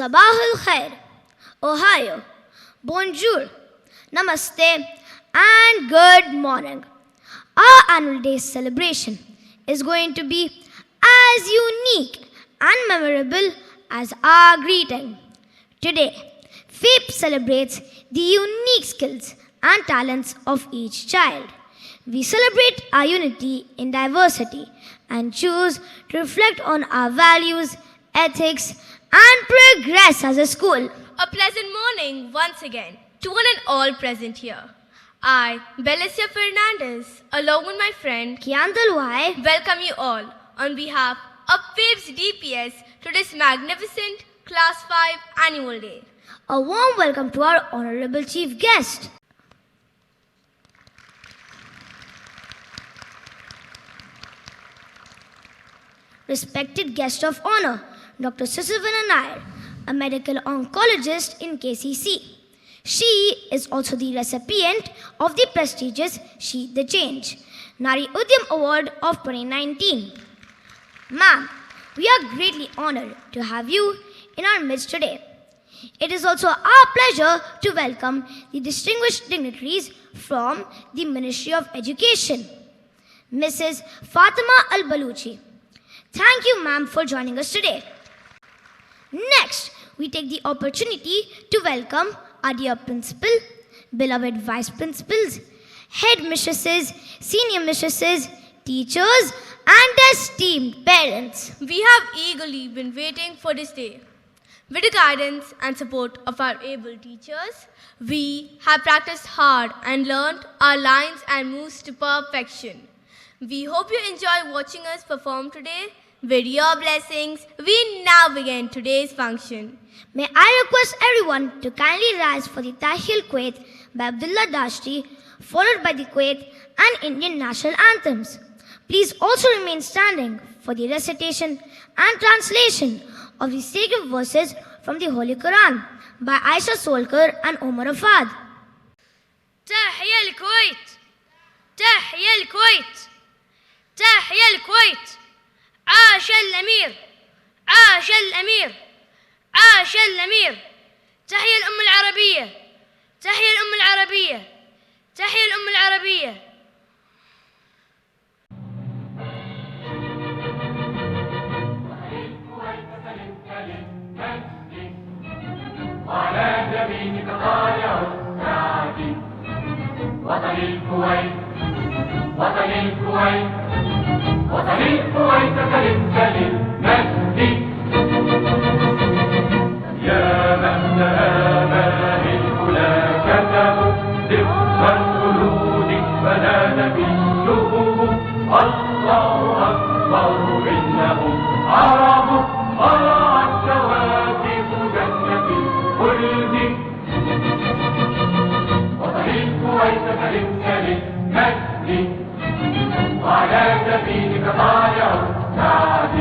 Sabah al-Khair, Ohio, Bonjour, Namaste, and good morning. Our annual day celebration is going to be as unique and memorable as our greeting. Today, Faips celebrates the unique skills and talents of each child. We celebrate our unity in diversity and choose to reflect on our values, ethics, and progress as a school. A pleasant morning once again to one and all present here. I, Belicia Fernandez, along with my friend Kian Dalwai, welcome you all on behalf of Faips DPS to this magnificent Class 5 Annual Day. a warm welcome to our honorable chief guest. Respected guest of honor, Dr. Susavana Nair, a medical oncologist in KCC. She is also the recipient of the prestigious She the Change, Nari Udyam Award of 2019. Ma'am, we are greatly honored to have you in our midst today. It is also our pleasure to welcome the distinguished dignitaries from the Ministry of Education, Mrs. Fatima Al-Baluchi. Thank you, ma'am, for joining us today. Next, we take the opportunity to welcome our dear principal, beloved vice principals, head mistresses, senior mistresses, teachers, and esteemed parents. We have eagerly been waiting for this day. With the guidance and support of our able teachers, we have practiced hard and learned our lines and moves to perfection. We hope you enjoy watching us perform today. With your blessings, we now begin today's function. May I request everyone to kindly rise for the Tahil Kuwait by Abdullah Dashti, followed by the Kuwait and Indian national anthems. Please also remain standing for the recitation and translation of the sacred verses from the Holy Quran by Aisha Solkar and Omar Afad. تحيا الكويت تحيا الكويت تحيا الكويت عاش الأمير عاش الأمير عاش الأمير تحيا الأمة العربية تحيا الأمة العربية تحيا الأمة العربية. وعلى جبينك طالع السعد وطن الكويت وطن الكويت وطن الكويت كلمت للمجد يا مهد آباء الأولى كتبوا ذكر الخلود فنادى بالشهوب الله أكبر إنهم عرب طلعت كواكب جنة الخلد وطن الكويت كلمت للمجد وعلى سبيلك طالع السعد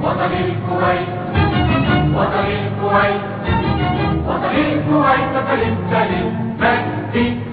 وطن الكويت وطن الكويت وطن الكويت كلمت للمجد.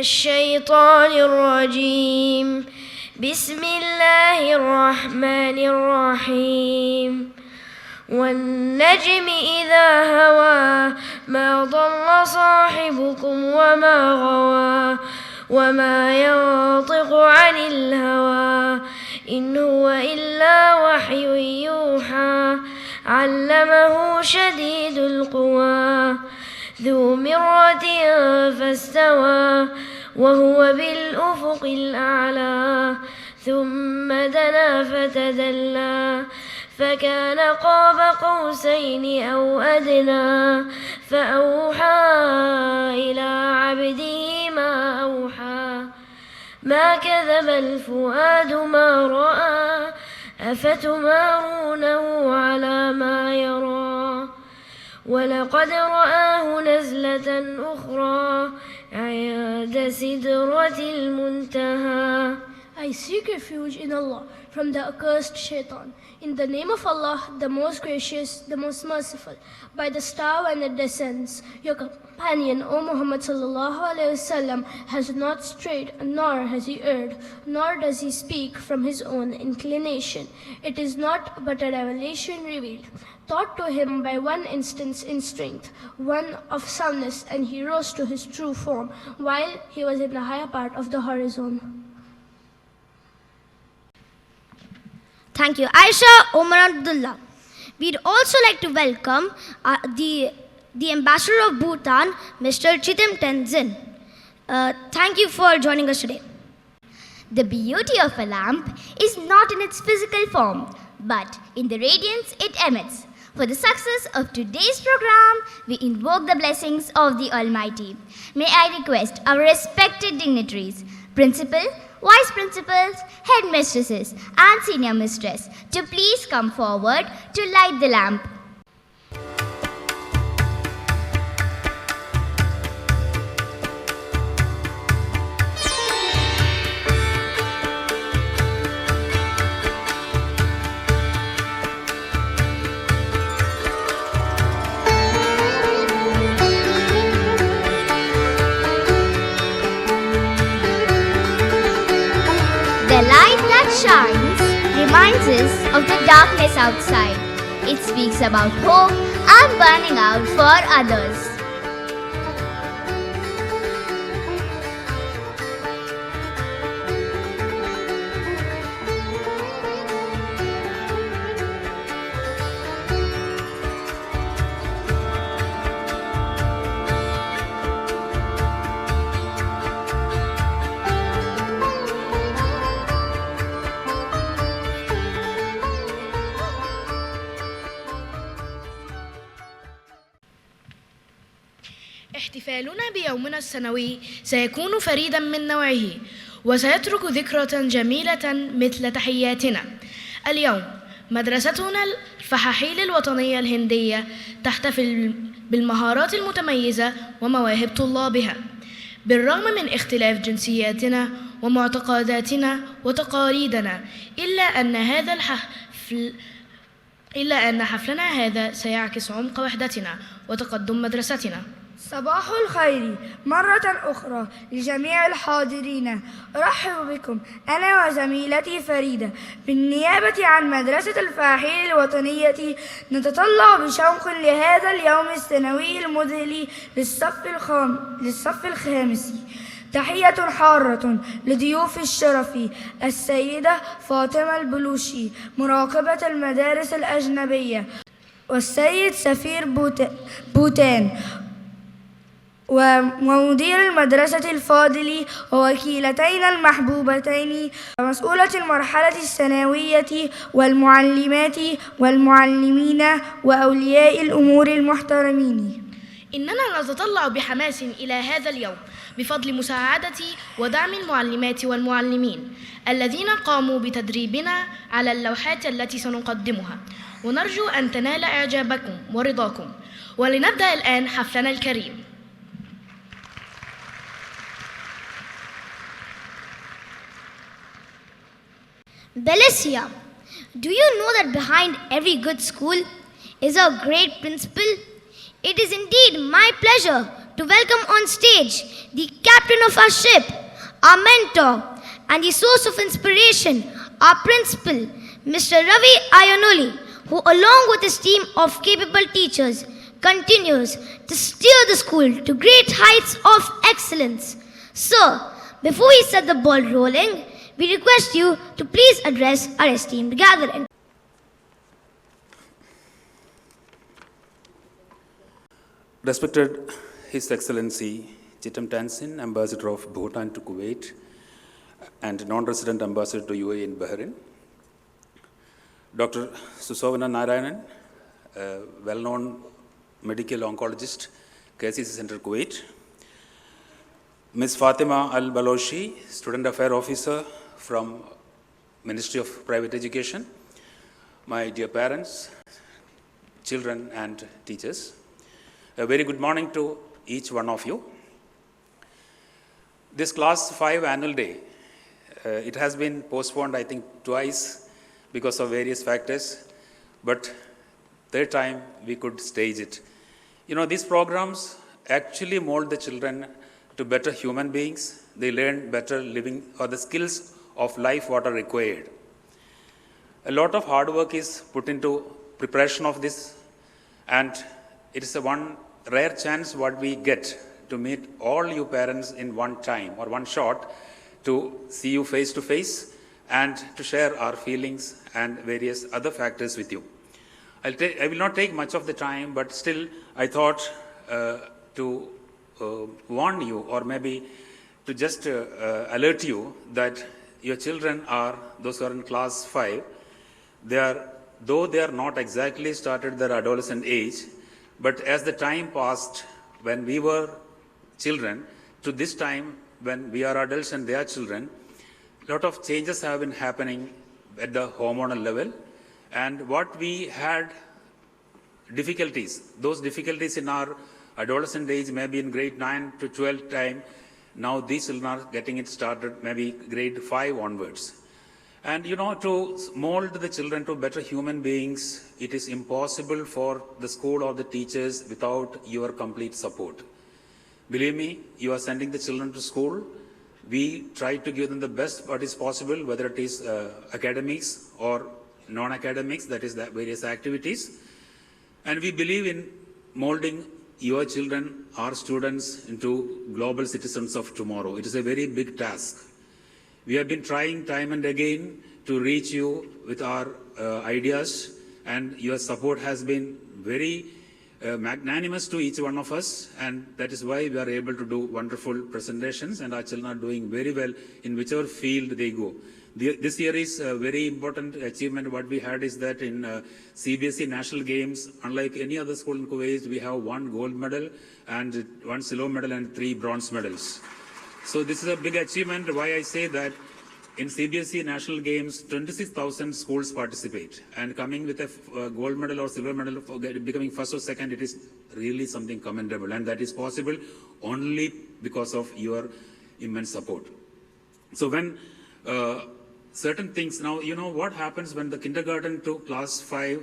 الشيطان الرجيم بسم الله الرحمن الرحيم والنجم إذا هوى ما ضل صاحبكم وما غوى وما ينطق عن الهوى إن هو إلا وحي يوحى علمه شديد القوى ذو مرة فاستوى وهو بالأفق الأعلى ثم دنا فتدلى فكان قاب قوسين أو أدنى فأوحى إلى عبده ما أوحى ما كذب الفؤاد ما رأى أفتمارونه على ما يرى ولقد رآه نزلة أخرى عند سدرة المنتهى. I seek refuge in Allah from the accursed shaitan. In the name of Allah, the most gracious, the most merciful. By the star when it descends, your companion, O Muhammad sallallahu alaihi wasallam, has not strayed, nor has he erred, nor does he speak from his own inclination. It is not but a revelation revealed, taught to him by one instance in strength, one of soundness, and he rose to his true form while he was in the higher part of the horizon. Thank you, Aisha Omar Abdullah. We'd also like to welcome the Ambassador of Bhutan, Mr. Chitim Tenzin. Thank you for joining us today. The beauty of a lamp is not in its physical form, but in the radiance it emits. For the success of today's program, we invoke the blessings of the Almighty. May I request our respected dignitaries, Principal, Vice Principals, Headmistresses, and Senior Mistress to please come forward to light the lamp. The light that shines reminds us of the darkness outside. It speaks about hope and burning out for others. احتفالنا بيومنا السنوي سيكون فريداً من نوعه وسيترك ذكرى جميلة مثل تحياتنا. اليوم مدرستنا الفحاحيل الوطنية الهندية تحتفل بالمهارات المتميزة ومواهب طلابها. بالرغم من اختلاف جنسياتنا ومعتقداتنا وتقاليدنا إلا أن حفلنا هذا سيعكس عمق وحدتنا وتقدم مدرستنا. صباح الخير مرة أخرى لجميع الحاضرين. أرحب بكم أنا وزميلتي فريدة بالنيابة عن مدرسة الفحاحيل الوطنية. نتطلع بشوق لهذا اليوم السنوي المذهل للصف الخامس. تحية حارة لضيوف الشرف السيدة فاطمة البلوشي مراقبة المدارس الأجنبية، والسيد سفير بوتان، ومدير المدرسة الفاضل، ووكيلتين المحبوبتين، ومسؤولة المرحلة الثانوية، والمعلمات والمعلمين، وأولياء الأمور المحترمين. إننا نتطلع بحماس إلى هذا اليوم بفضل مساعدة ودعم المعلمات والمعلمين الذين قاموا بتدريبنا على اللوحات التي سنقدمها، ونرجو أن تنال إعجابكم ورضاكم. ولنبدأ الآن حفلنا الكريم. Belicia, do you know that behind every good school is a great principal? It is indeed my pleasure to welcome on stage the captain of our ship, our mentor, and the source of inspiration, our principal, Mr. Ravi Ayanoli, who along with his team of capable teachers continues to steer the school to great heights of excellence. Sir, before we set the ball rolling, we request you to please address our esteemed gathering. Respected His Excellency Chitam Tansin, Ambassador of Bhutan to Kuwait and non-resident ambassador to UAE in Bahrain. Dr. Susovana Narayanan, a well-known medical oncologist, KCC Center, Kuwait. Ms. Fatima Al-Balochi, Student Affairs Officer from Ministry of Private Education. My dear parents, children and teachers, a very good morning to each one of you. This Class 5 annual day, it has been postponed, I think, twice because of various factors, but third time we could stage it. You know, these programs actually mold the children to better human beings. They learn better living or the skills of life what are required. A lot of hard work is put into preparation of this, and it is a one rare chance what we get to meet all you parents in one time or one shot, to see you face to face and to share our feelings and various other factors with you. I will not take much of the time, but still I thought to warn you, or maybe to just alert you that your children are, those who are in Class 5, though they are not exactly started their adolescent age, but as the time passed when we were children to this time when we are adults and they are children, a lot of changes have been happening at the hormonal level. And what we had difficulties, those difficulties in our adolescent age, maybe in grade 9 to 12 time, now these children are getting it started maybe grade 5 onwards. And you know, to mold the children to better human beings, it is impossible for the school or the teachers without your complete support. Believe me, you are sending the children to school. We try to give them the best what is possible, whether it is academics or non-academics, that is the various activities. And we believe in molding your children, our students, into global citizens of tomorrow. It is a very big task. We have been trying time and again to reach you with our ideas, and your support has been very magnanimous to each one of us, and that is why we are able to do wonderful presentations, and our children are doing very well in whichever field they go. This year is a very important achievement. What we had is that in CBSE National Games, unlike any other school in Kuwait, we have 1 gold medal and 1 silver medal and 3 bronze medals. So this is a big achievement. Why I say that in CBSE National Games, 26,000 schools participate, and coming with a gold medal or silver medal, for becoming first or second, it is really something commendable, and that is possible only because of your immense support. So when certain things, now you know what happens when the kindergarten to Class 5,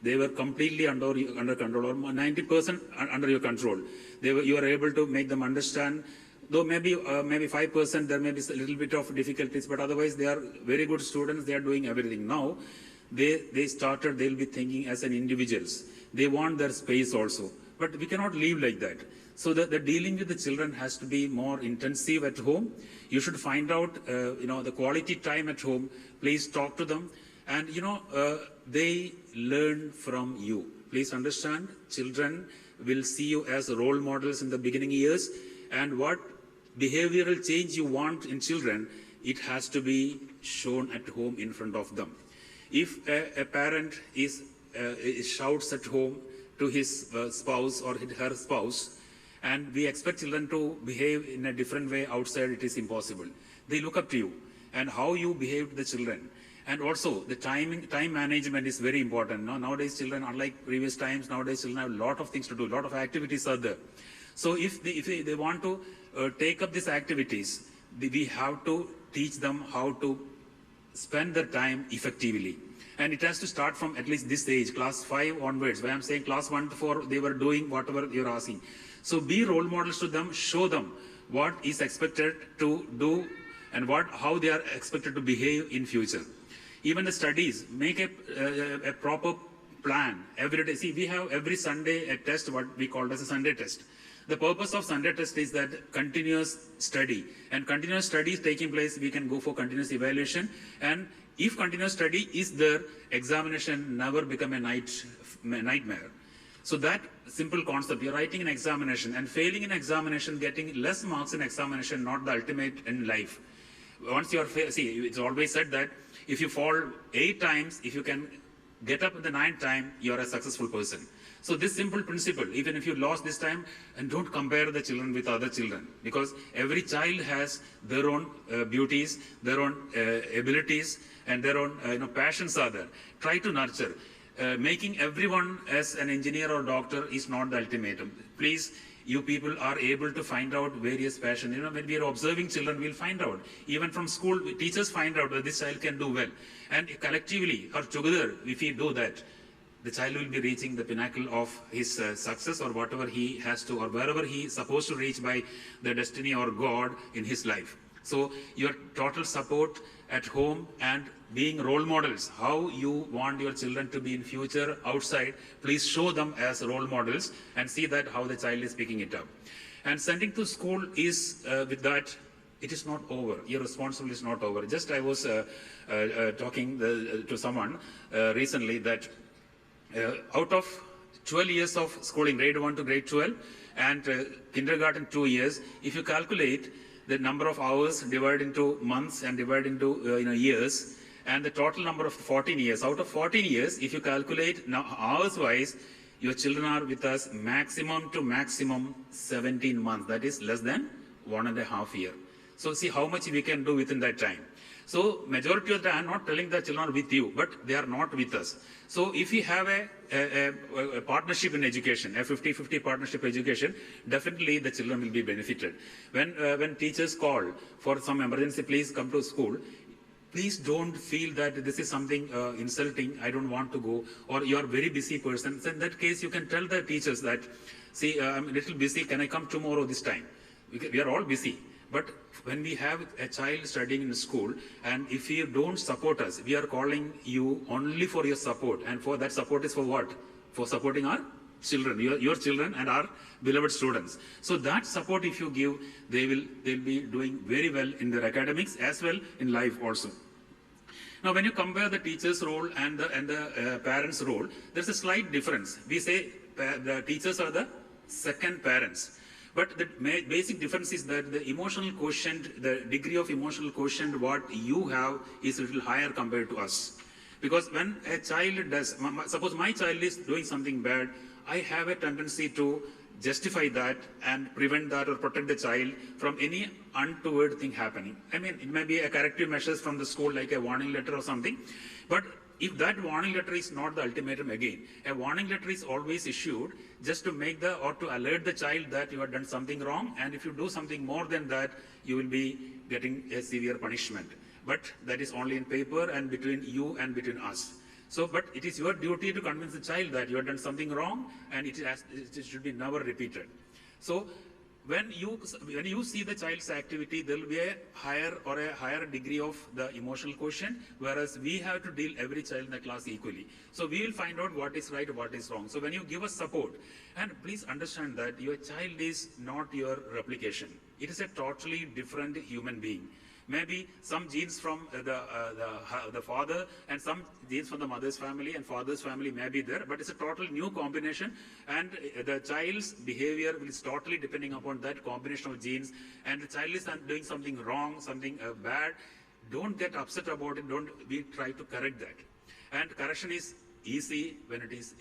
they were completely under control, or 90% under your control. You are able to make them understand. Though maybe 5% there may be a little bit of difficulties, but otherwise they are very good students. They are doing everything. Now they'll be thinking as an individuals. They want their space also, but we cannot live like that. So the dealing with the children has to be more intensive at home. You should find out the quality time at home. Please talk to them, and they learn from you. Please understand, children will see you as role models in the beginning years, and what behavioral change you want in children, it has to be shown at home in front of them. If a parent shouts at home to his spouse or her spouse, and we expect children to behave in a different way outside, it is impossible. They look up to you and how you behave to the children. And also the time management is very important. Nowadays children, unlike previous times, nowadays children have a lot of things to do, a lot of activities are there. So if they want to take up these activities, we have to teach them how to spend their time effectively. And it has to start from at least this age, Class 5 onwards. Where I'm saying Class 1 to 4, they were doing whatever you're asking. So be role models to them, show them what is expected to do and how they are expected to behave in future. Even the studies, make a proper plan every day. See, we have every Sunday a test, what we call as a Sunday test. The purpose of Sunday test is that continuous study, and continuous study is taking place, we can go for continuous evaluation, and if continuous study is there, examination never become a nightmare. So that simple concept, you're writing an examination and failing in examination, getting less marks in examination, not the ultimate in life. Once you're, see, it's always said that if you fall 8 times, if you can get up the 9th time, you're a successful person. So this simple principle, even if you lost this time, and don't compare the children with other children, because every child has their own beauties, their own abilities, and their own passions are there. Try to nurture. Making everyone as an engineer or doctor is not the ultimatum. Please, you people are able to find out various passions. When we are observing children, we'll find out. Even from school, teachers find out that this child can do well. And collectively or together, if we do that, the child will be reaching the pinnacle of his success or whatever he has to, or wherever he is supposed to reach by the destiny or God in his life. So your total support at home and being role models, how you want your children to be in future outside, please show them as role models and see that how the child is picking it up. And sending to school is with that, it is not over. Your responsibility is not over. Just I was talking to someone recently that out of 12 years of schooling, grade 1 to grade 12, and kindergarten 2 years, if you calculate the number of hours divided into months and divided into years, and the total number of 14 years, out of 14 years, if you calculate now hours wise, your children are with us maximum to maximum 17 months. That is less than 1.5 years. So see how much we can do within that time. So majority of the time, I'm not telling the children are with you, but they are not with us. So if we have a partnership in education, a 50-50 partnership education, definitely the children will be benefited. When teachers call for some emergency, please come to school, please don't feel that this is something insulting, I don't want to go, or you are a very busy person. So in that case, you can tell the teachers that, see, I'm a little busy, can I come tomorrow this time? We are all busy. But when we have a child studying in school, and if you don't support us, we are calling you only for your support. And for that support is for what? For supporting our children, your children and our beloved students. So that support if you give, they'll be doing very well in their academics as well in life also. Now when you compare the teacher's role and the parents' role, there's a slight difference. We say the teachers are the second parents. But the basic difference is that the emotional quotient, the degree of emotional quotient what you have is a little higher compared to us. Because when a child does, suppose my child is doing something bad, I have a tendency to justify that and prevent that or protect the child from any untoward thing happening. I mean, it may be a corrective measures from the school like a warning letter or something, but if that warning letter is not the ultimatum again, a warning letter is always issued just to make or to alert the child that you have done something wrong, and if you do something more than that, you will be getting a severe punishment. But that is only in paper and between you and between us. So, but it is your duty to convince the child that you have done something wrong and it should be never repeated. So, when you see the child's activity, there will be a higher degree of the emotional quotient, whereas we have to deal every child in the class equally. So we will find out what is right, what is wrong. So when you give us support, and please understand that your child is not your replication. It is a totally different human being. Maybe some genes from the father and some genes from the mother's family and father's family may be there, but it's a total new combination, and the child's behavior is totally depending upon that combination of genes, and the child is doing something wrong, something bad. Don't get upset about it. We try to correct that. And correction is easy when it is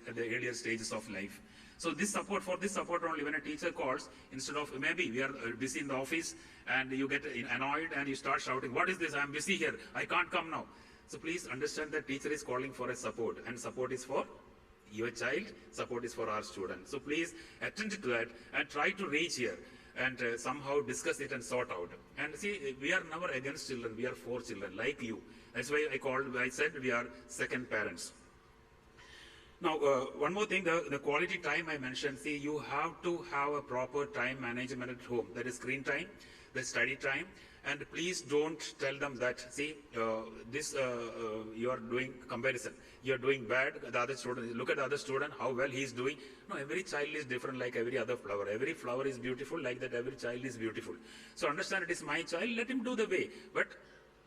at the earlier stages of life. So for this support only, when a teacher calls, instead of maybe we are busy in the office and you get annoyed and you start shouting, what is this? I'm busy here. I can't come now. So please understand that teacher is calling for a support, and support is for your child, support is for our student. So please attend to that and try to reach here and somehow discuss it and sort out. And see, we are never against children. We are for children like you. That's why I said we are second parents. Now, one more thing, the quality time I mentioned, see, you have to have a proper time management at home. That is screen time, the study time, and please don't tell them that, see, you are doing comparison. You are doing bad, the other student, look at the other student, how well he is doing. No, every child is different like every other flower. Every flower is beautiful like that every child is beautiful. So understand it is my child, let him do the way. But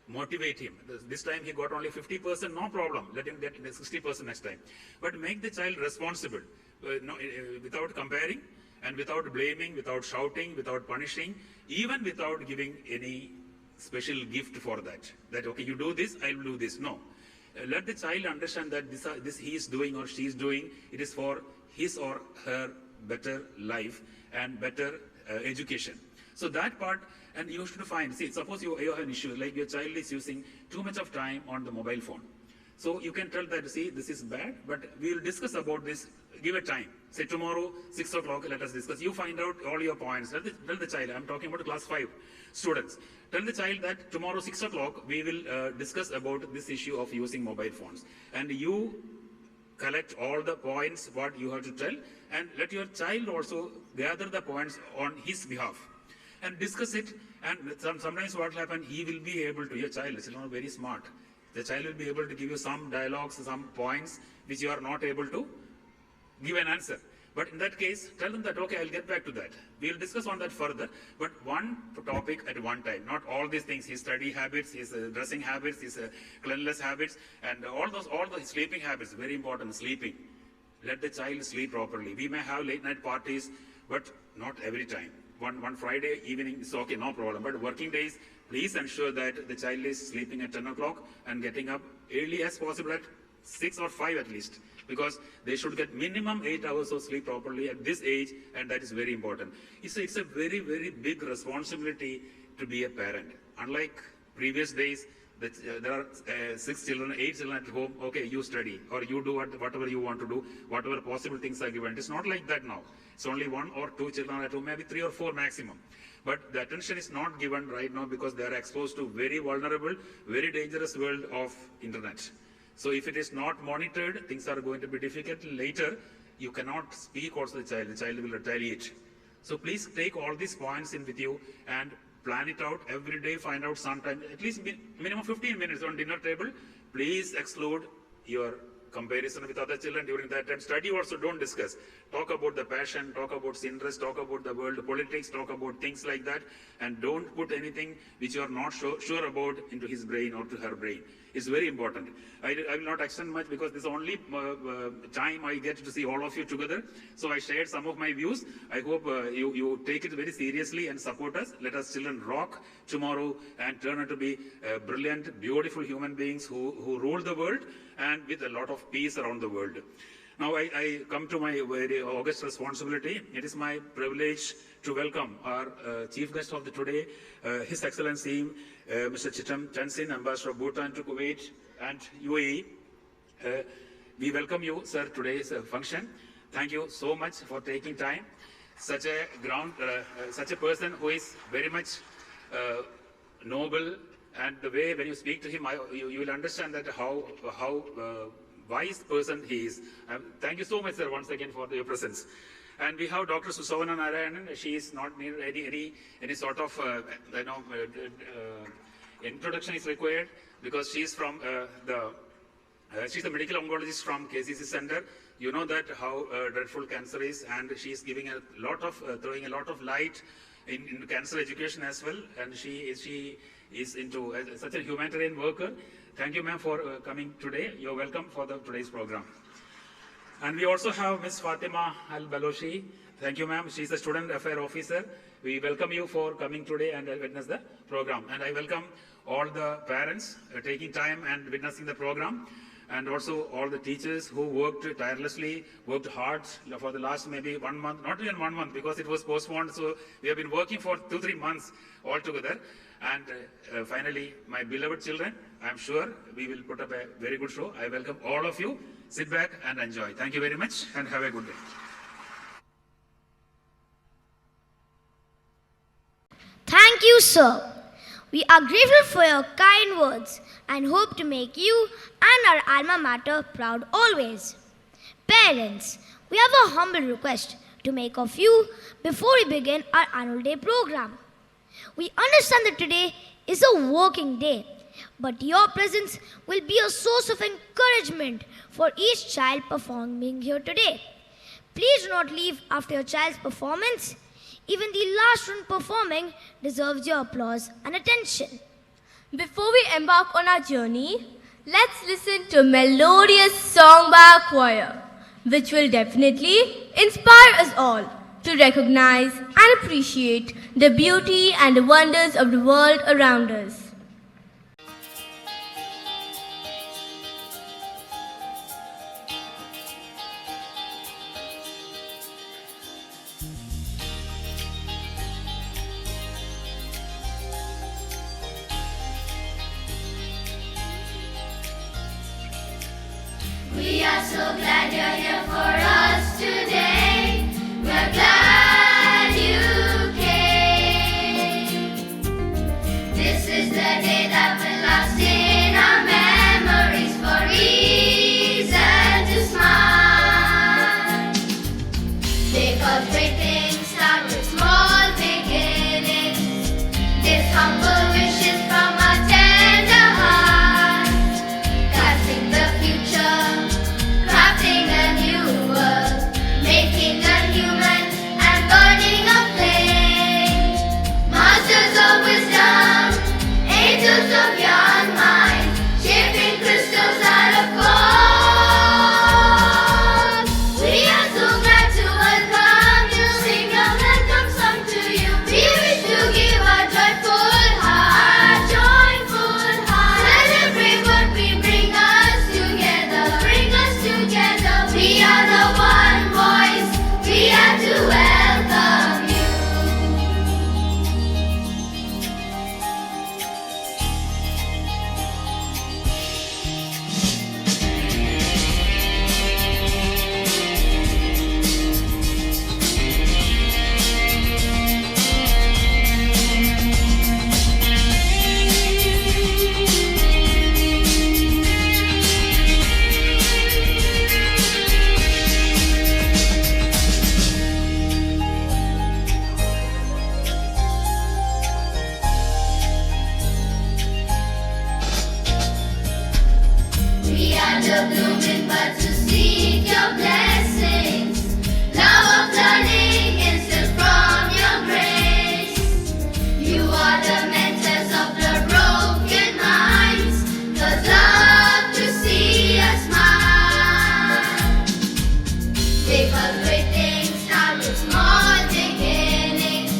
motivate him. This time he got only 50%, no problem. Let him get 60% next time. But make the child responsible, without comparing and without blaming, without shouting, without punishing, even without giving any special gift for that. That, okay, you do this, I will do this. No. Let the child understand that this he is doing or she is doing, it is for his or her better life and better education. So that part, and you should find, see, suppose you have an issue, like your child is using too much of time on the mobile phone. So you can tell that, see, this is bad, but we will discuss about this, give a time. Say tomorrow, 6 o'clock, let us discuss. You find out all your points. Tell the child, I'm talking about class 5 students. Tell the child that tomorrow, 6 o'clock, we will discuss about this issue of using mobile phones. And you collect all the points, what you have to tell, and let your child also gather the points on his behalf and discuss it. And sometimes what will happen, he will be able to, your child is not very smart. The child will be able to give you some dialogues, some points which you are not able to give an answer. But in that case, tell them that, okay, I'll get back to that. We'll discuss on that further, but one topic at one time, not all these things, his study habits, his dressing habits, his cleanliness habits, and all the sleeping habits, very important, sleeping. Let the child sleep properly. We may have late night parties, but not every time. One Friday evening is okay, no problem. But working days, please ensure that the child is sleeping at 10 o'clock and getting up early as possible at 6 or 5 at least, because they should get minimum 8 hours of sleep properly at this age, and that is very important. It's a very, very big responsibility to be a parent. Unlike previous days, there are 6 children, 8 children at home, okay, you study, or you do whatever you want to do, whatever possible things are given. It's not like that now. It's only 1 or 2 children at home, maybe 3 or 4 maximum. But the attention is not given right now because they are exposed to very vulnerable, very dangerous world of internet. So if it is not monitored, things are going to be difficult later. You cannot speak also to the child will retaliate. So please take all these points in with you and plan it out every day, find out sometime, at least minimum 15 minutes on dinner table. Please exclude your comparison with other children during that time. Study also don't discuss. Talk about the passion, talk about interest, talk about the world politics, talk about things like that, and don't put anything which you are not sure about into his brain or to her brain. It's very important. I will not extend much because this is only time I get to see all of you together. So I shared some of my views. I hope you take it very seriously and support us. Let us children rock tomorrow and turn out to be brilliant, beautiful human beings who rule the world and with a lot of peace around the world. Now I come to my very august responsibility. It is my privilege to welcome our chief guest of the today, His Excellency Mr. Chitam Tansin, Ambassador of Bhutan to Kuwait and UAE. We welcome you, sir, today's function. Thank you so much for taking time. Such a person who is very much noble, and the way when you speak to him, you will understand that how wise person he is. Thank you so much, sir, once again for your presence. And we have Dr. Susavana Narayanan. She is not near any sort of introduction is required because she is from she's a medical oncologist from KCC Center. You know that how dreadful cancer is, and she is giving throwing a lot of light in cancer education as well. And she is into such a humanitarian worker. Thank you, ma'am, for coming today. You're welcome for today's program. And we also have Ms. Fatima Al-Balochi. Thank you, ma'am. She's a student affair officer. We welcome you for coming today and witness the program. And I welcome all the parents taking time and witnessing the program, and also all the teachers who worked tirelessly, worked hard for the last maybe 1 month, not even 1 month because it was postponed. So we have been working for 2-3 months altogether. And finally, my beloved children, I'm sure we will put up a very good show. I welcome all of you. Sit back and enjoy. Thank you very much and have a good day. Thank you, sir. We are grateful for your kind words and hope to make you and our alma mater proud always. Parents, we have a humble request to make of you before we begin our annual day program. We understand that today is a working day, but your presence will be a source of encouragement for each child performing here today. Please do not leave after your child's performance. Even the last one performing deserves your applause and attention. Before we embark on our journey, let's listen to a melodious song by our choir, which will definitely inspire us all to recognize and appreciate the beauty and the wonders of the world around us. We are so glad you're here for us today. We're glad you came. This is the day that will last in our memories for reason to smile. Because great things start with small beginnings. This humble wish is from a tender heart, casting the future, crafting a new world, making a human and burning a flame. Masters of wisdom, angels of young minds, shaping crystals out of gold. We are so glad to welcome you, sing a welcome song to you. We wish to give a joyful heart, celebrate what we bring us together, We are the one voice, we are to welcome you. We are the blooming buds who seek your blessings. Love of learning instilled from your grace. You are the mentors of the broken minds, those love to see us smile. Because great things start with small beginnings.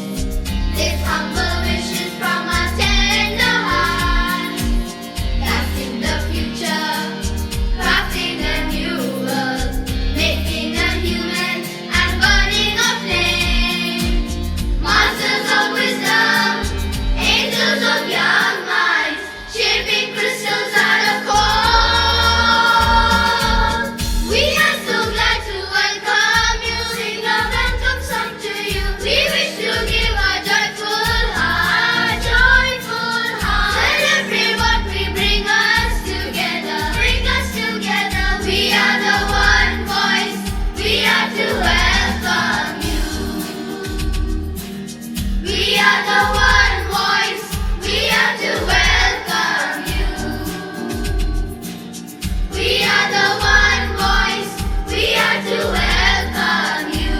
This humble wish is from a tender heart, casting the future, crafting a new world, making a human and burning a flame. Masters of wisdom, angels of young minds, shaping crystals out of gold. We are so glad to welcome you, sing a welcome song to you. We wish to give a joyful heart, celebrate what we bring us together, We are the one voice, we are to welcome you. We are the one voice, we are to welcome you. We are the one voice, we are to welcome you.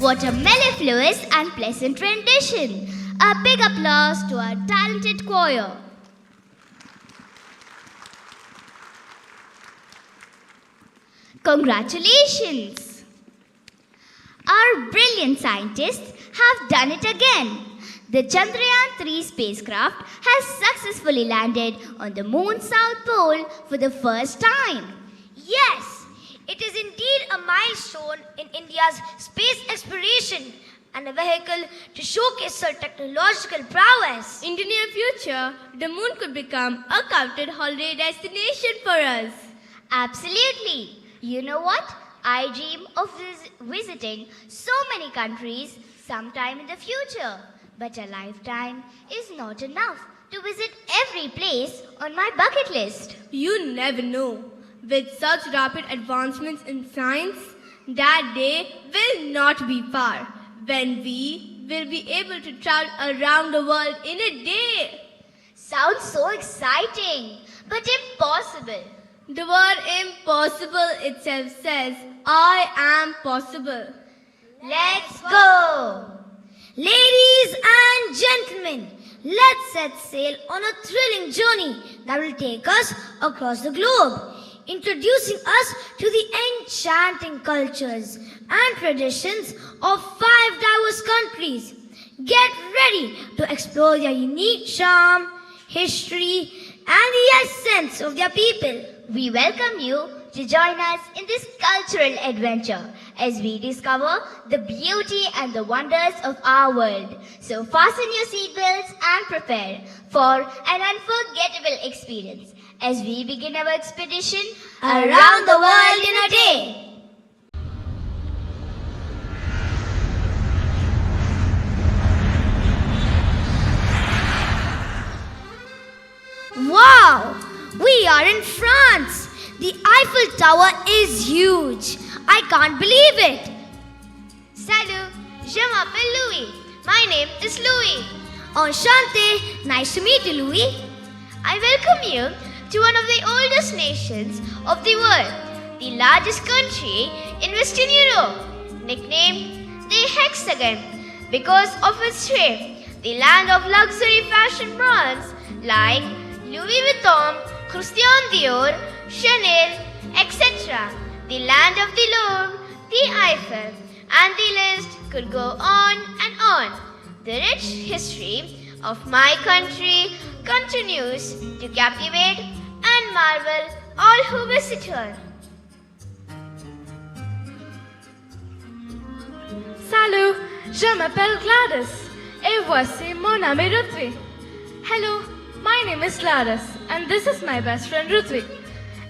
What a mellifluous and pleasant rendition. A big applause to our talented choir. Congratulations! Our brilliant scientists have done it again. The Chandrayaan-3 spacecraft has successfully landed on the moon's south pole for the first time. Yes, it is indeed a milestone in India's space exploration and a vehicle to showcase her technological prowess. In the near future, the moon could become a coveted holiday destination for us. Absolutely. You know what? I dream of visiting so many countries sometime in the future. But a lifetime is not enough to visit every place on my bucket list. You never know. With such rapid advancements in science, that day will not be far when we will be able to travel around the world in a day. Sounds so exciting, but impossible. The word impossible itself says, I am possible. Let's go! Ladies and gentlemen, let's set sail on a thrilling journey that will take us across the globe, introducing us to the enchanting cultures and traditions of 5 diverse countries. Get ready to explore their unique charm, history, and the essence of their people. We welcome you to join us in this cultural adventure as we discover the beauty and the wonders of our world. So fasten your seatbelts and prepare for an unforgettable experience as we begin our expedition Around the world in a day. Wow! We are in France. The Eiffel Tower is huge. I can't believe it. Salut, je m'appelle Louis. My name is Louis. Enchanté. Nice to meet you, Louis. I welcome you to one of the oldest nations of the world, the largest country in Western Europe, nicknamed the Hexagon because of its shape, the land of luxury fashion brands like Louis Vuitton, Christian Dior, Chanel, etc., the land of the Louvre, the Eiffel, and the list could go on and on. The rich history of my country continues to captivate and marvel all who visit her. Salut, je m'appelle Gladys et voici mon ami Ruthvi. Hello, my name is Gladys and this is my best friend Ruthvi.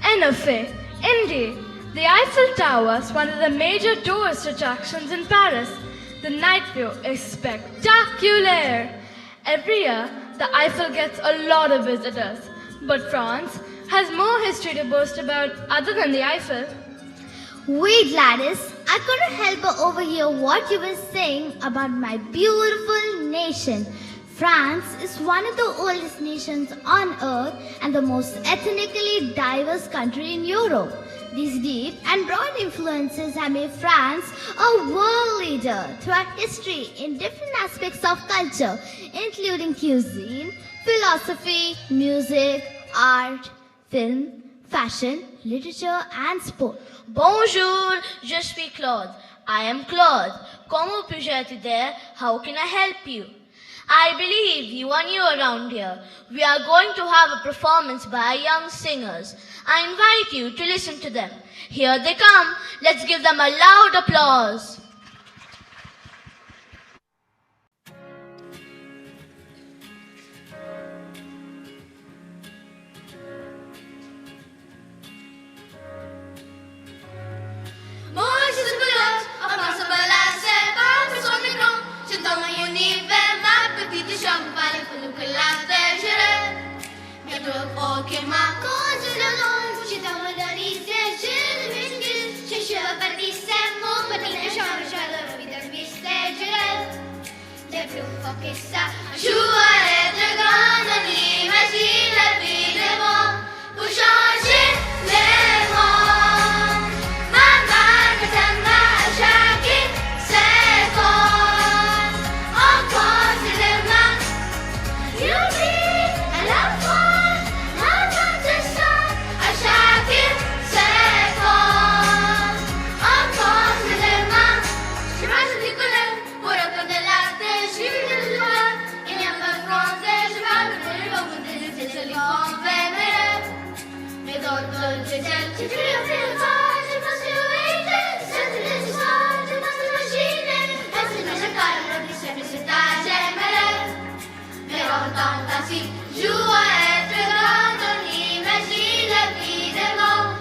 En effet, indeed, the Eiffel Tower is one of the major tourist attractions in Paris. The night view is spectacular. Every year, the Eiffel gets a lot of visitors, but France has more history to boast about other than the Eiffel. Wait, Gladys, I couldn't help but overhear what you were saying about my beautiful nation. France is one of the oldest nations on earth and the most ethnically diverse country in Europe. These deep and broad influences have made France a world leader throughout history in different aspects of culture, including cuisine, philosophy, music, art, film, fashion, literature, and sport. Bonjour, je suis Claude. I am Claude. Comment puis-je t'aider? How can I help you? I believe you are new around here. We are going to have a performance by young singers. I invite you to listen to them. Here they come. Let's give them a loud applause. Moi je suis pilote, enfin ce balade c'est pas plus son micro. Je suis dans mon univers, ma petite chambre, pas les fous que la terre je rêve. Bientôt aucun ma cause de l'ombre, je suis dans mon lycée, je m'excuse. Je suis reparti, c'est mon petit chambre, je le vis d'un mystère, je rêve. Des plus fort que ça, je dois être grand, on imagine la vie des mots pour changer les mots. Joue à être grand, on imagine la vie des mots.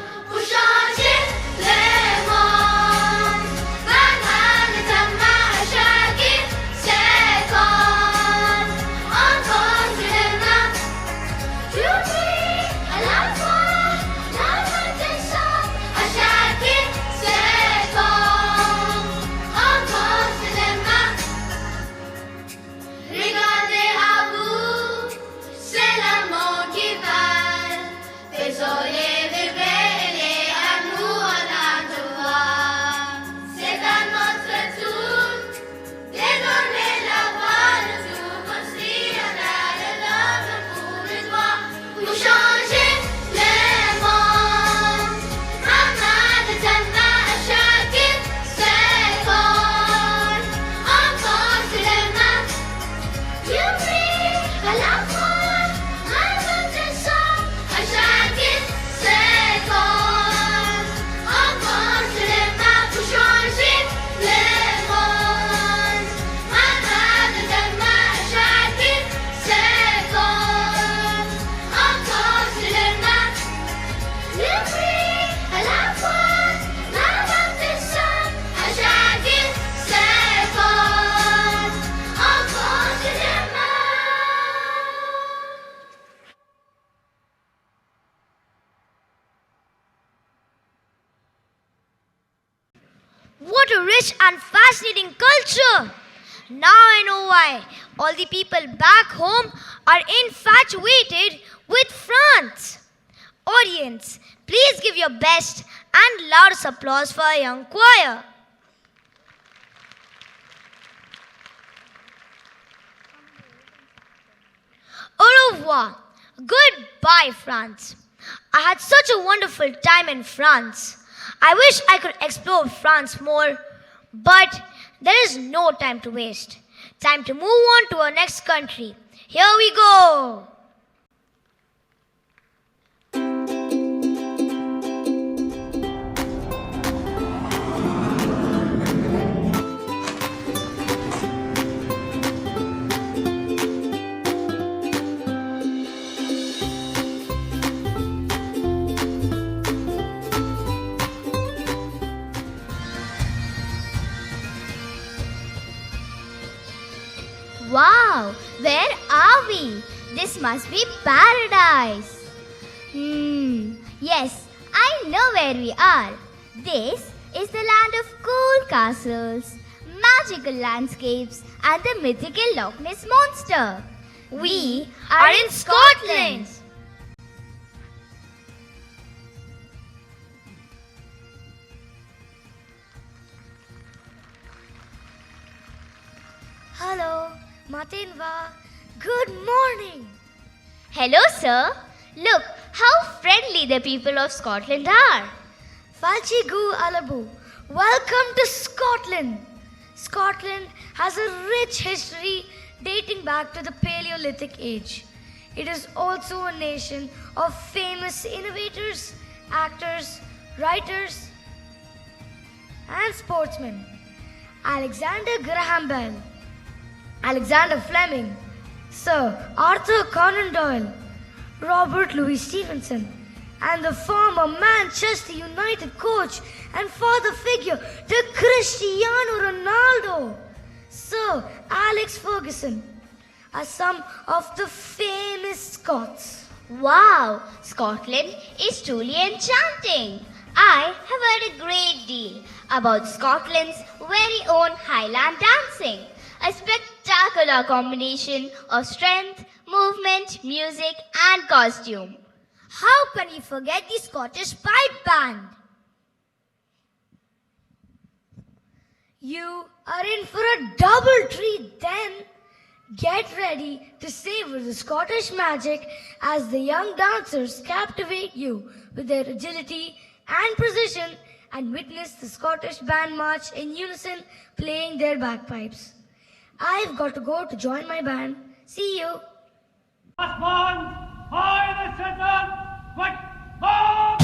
rich and fascinating culture. Now I know why all the people back home are infatuated with France. Audience, please give your best and loudest applause for our young choir. Au revoir. Goodbye, France. I had such a wonderful time in France. I wish I could explore France more, but there is no time to waste. Time to move on to our next country. Here we go. Wow, where are we? This must be paradise. Yes, I know where we are. This is the land of cool castles, magical landscapes, and the mythical Loch Ness monster. We are in Scotland. Hello, Matinva. Good morning. Hello, sir. Look how friendly the people of Scotland are. Falchi Gu Alabu. Welcome to Scotland. Scotland has a rich history dating back to the Paleolithic age. It is also a nation of famous innovators, actors, writers, and sportsmen. Alexander Graham Bell, Alexander Fleming, Sir Arthur Conan Doyle, Robert Louis Stevenson, and the former Manchester United coach and father figure to Cristiano Ronaldo, Sir Alex Ferguson, are some of the famous Scots. Wow, Scotland is truly enchanting. I have heard a great deal about Scotland's very own Highland dancing, a spectacular combination of strength, movement, music, and costume. How can we forget the Scottish Pipe Band? You are in for a double treat then. Get ready to savor the Scottish magic as the young dancers captivate you with their agility and precision and witness the Scottish band march in unison playing their bagpipes. I've got to go to join my band. See you. Last one, high the center, quick, move!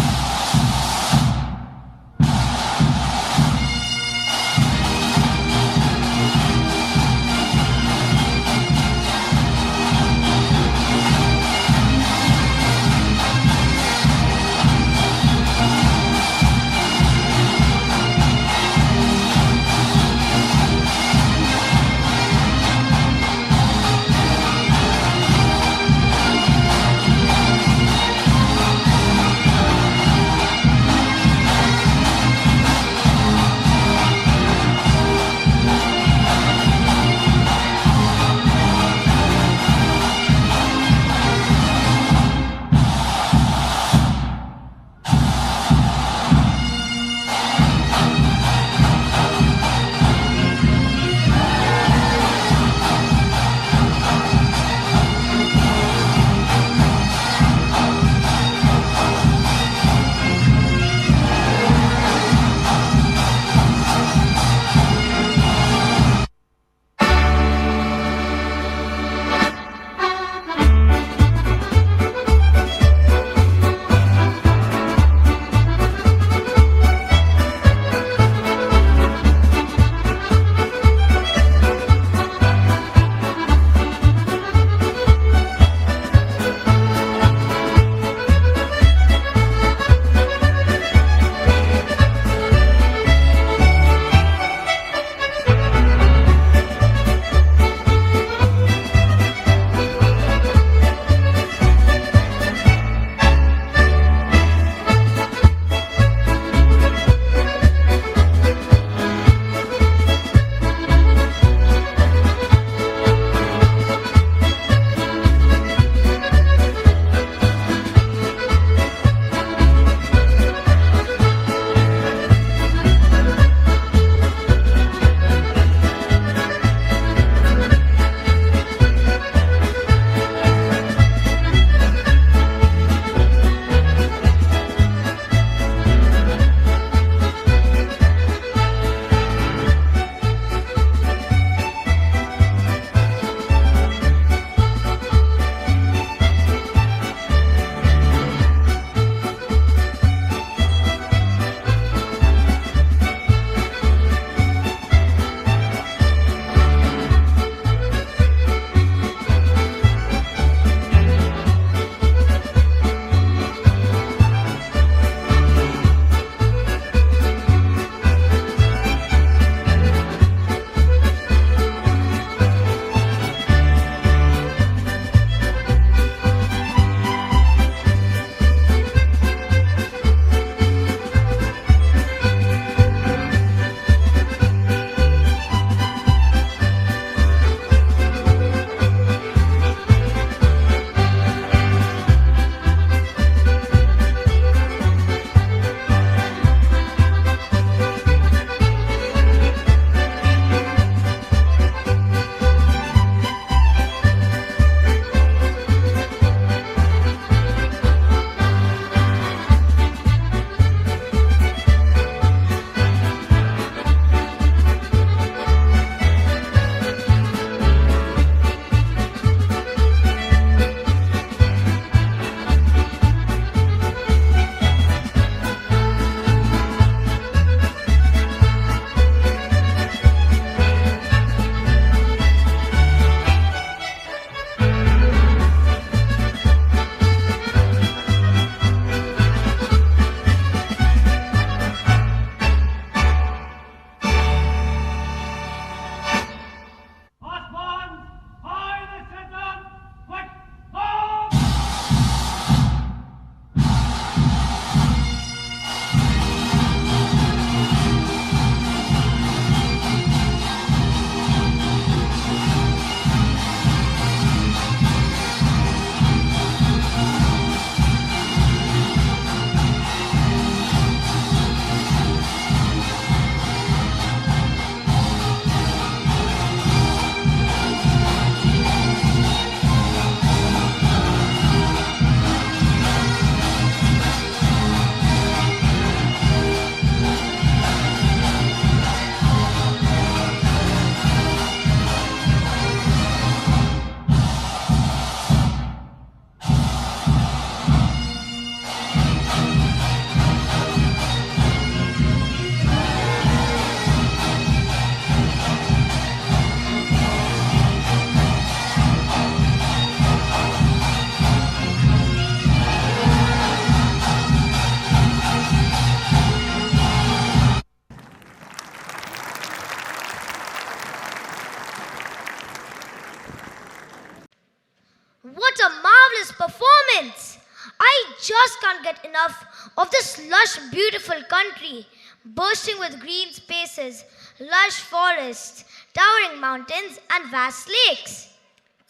a marvelous performance. I just can't get enough of this lush, beautiful country, bursting with green spaces, lush forests, towering mountains, and vast lakes.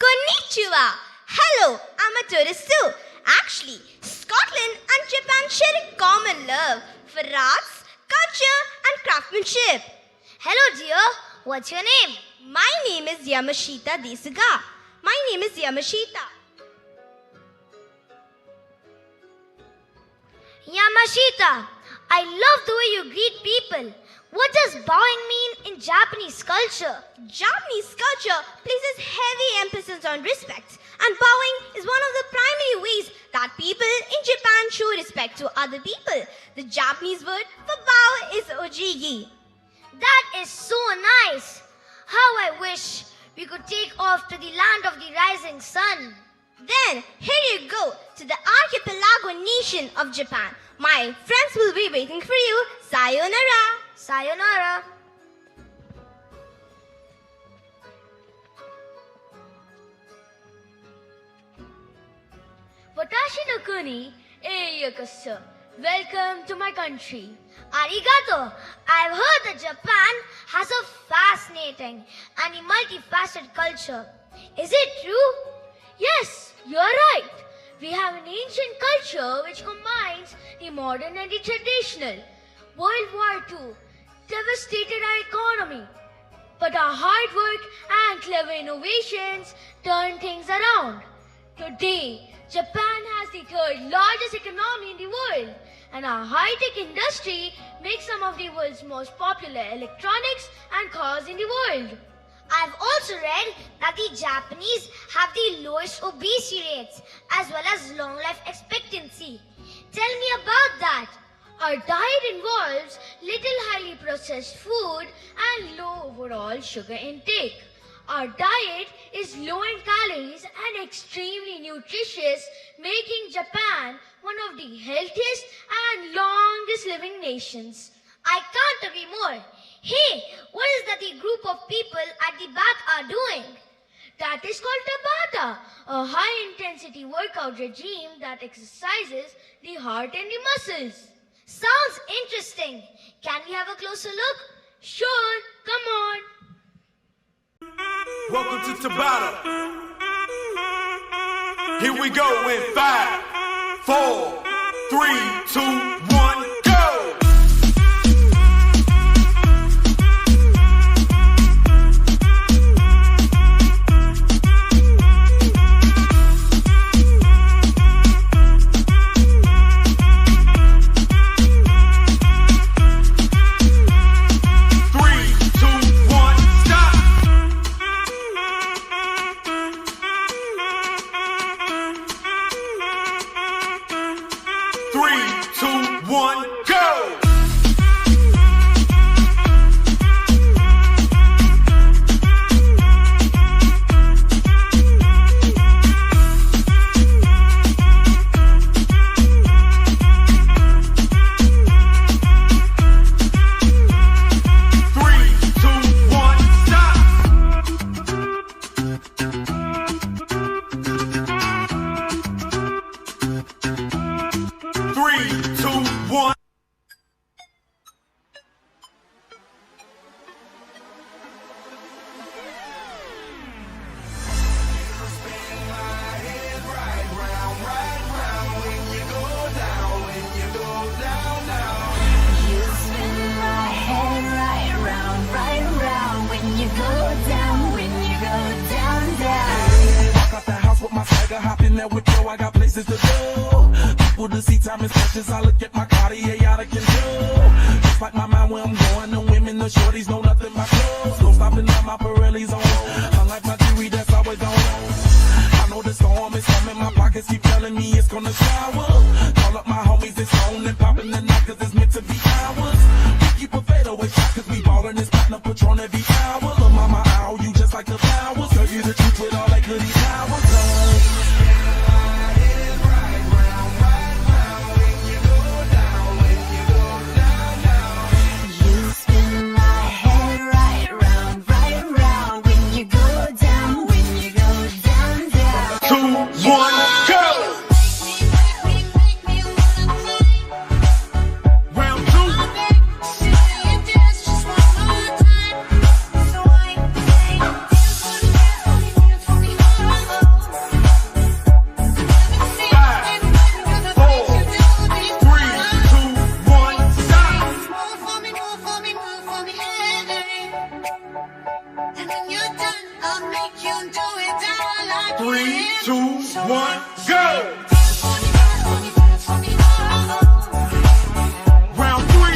Konnichiwa! Hello, I'm a tourist too. Actually, Scotland and Japan share a common love for arts, culture, and craftsmanship. Hello, dear. What's your name? My name is Yamashita Desuga. My name is Yamashita. Yamashita, I love the way you greet people. What does bowing mean in Japanese culture? Japanese culture places heavy emphasis on respect, and bowing is one of the primary ways that people in Japan show respect to other people. The Japanese word for bow is ojigi. That is so nice. How I wish we could take off to the land of the rising sun. Then, here you go to the archipelago nation of Japan. My friends will be waiting for you. Sayonara. Sayonara. Watashi no kuni e yokoso. Welcome to my country. Arigato. I've heard that Japan has a fascinating and a multifaceted culture. Is it true? Yes, you're right. We have an ancient culture which combines the modern and the traditional. World War II devastated our economy, but our hard work and clever innovations turned things around. Today, Japan has the third largest economy in the world, and our high-tech industry makes some of the world's most popular electronics and cars in the world. I've also read that the Japanese have the lowest obesity rates as well as long life expectancy. Tell me about that. Our diet involves little highly processed food and low overall sugar intake. Our diet is low in calories and extremely nutritious, making Japan one of the healthiest and longest living nations. I can't agree more. Hey, what is that the group of people at the back are doing? That is called Tabata, a high-intensity workout regime that exercises the heart and the muscles. Sounds interesting. Can we have a closer look? Sure, come on. Welcome to Tabata. Here we go in 5, 4, 3, 2, 1, go! 1, go! Hop in there with Joe, I got places to go. People to see, time is precious. I look at my Cartier out of control. Just like my mind where I'm going. The women, the shorties know nothing but clothes. No stopping at my Pirelli's on. Unlike my jewelry, that's always on. I know the storm is coming. My pockets keep telling me it's gonna shower. Call up my homies, it's on and popping the night, cause it's meant to be ours. We keep a fadeaway shot, cause we ballin' this platinum Patron every hour. Look, mama, ow, you just like the flowers. Tell you the truth with all that goody powers. 3, 2, 1, go! Round 3.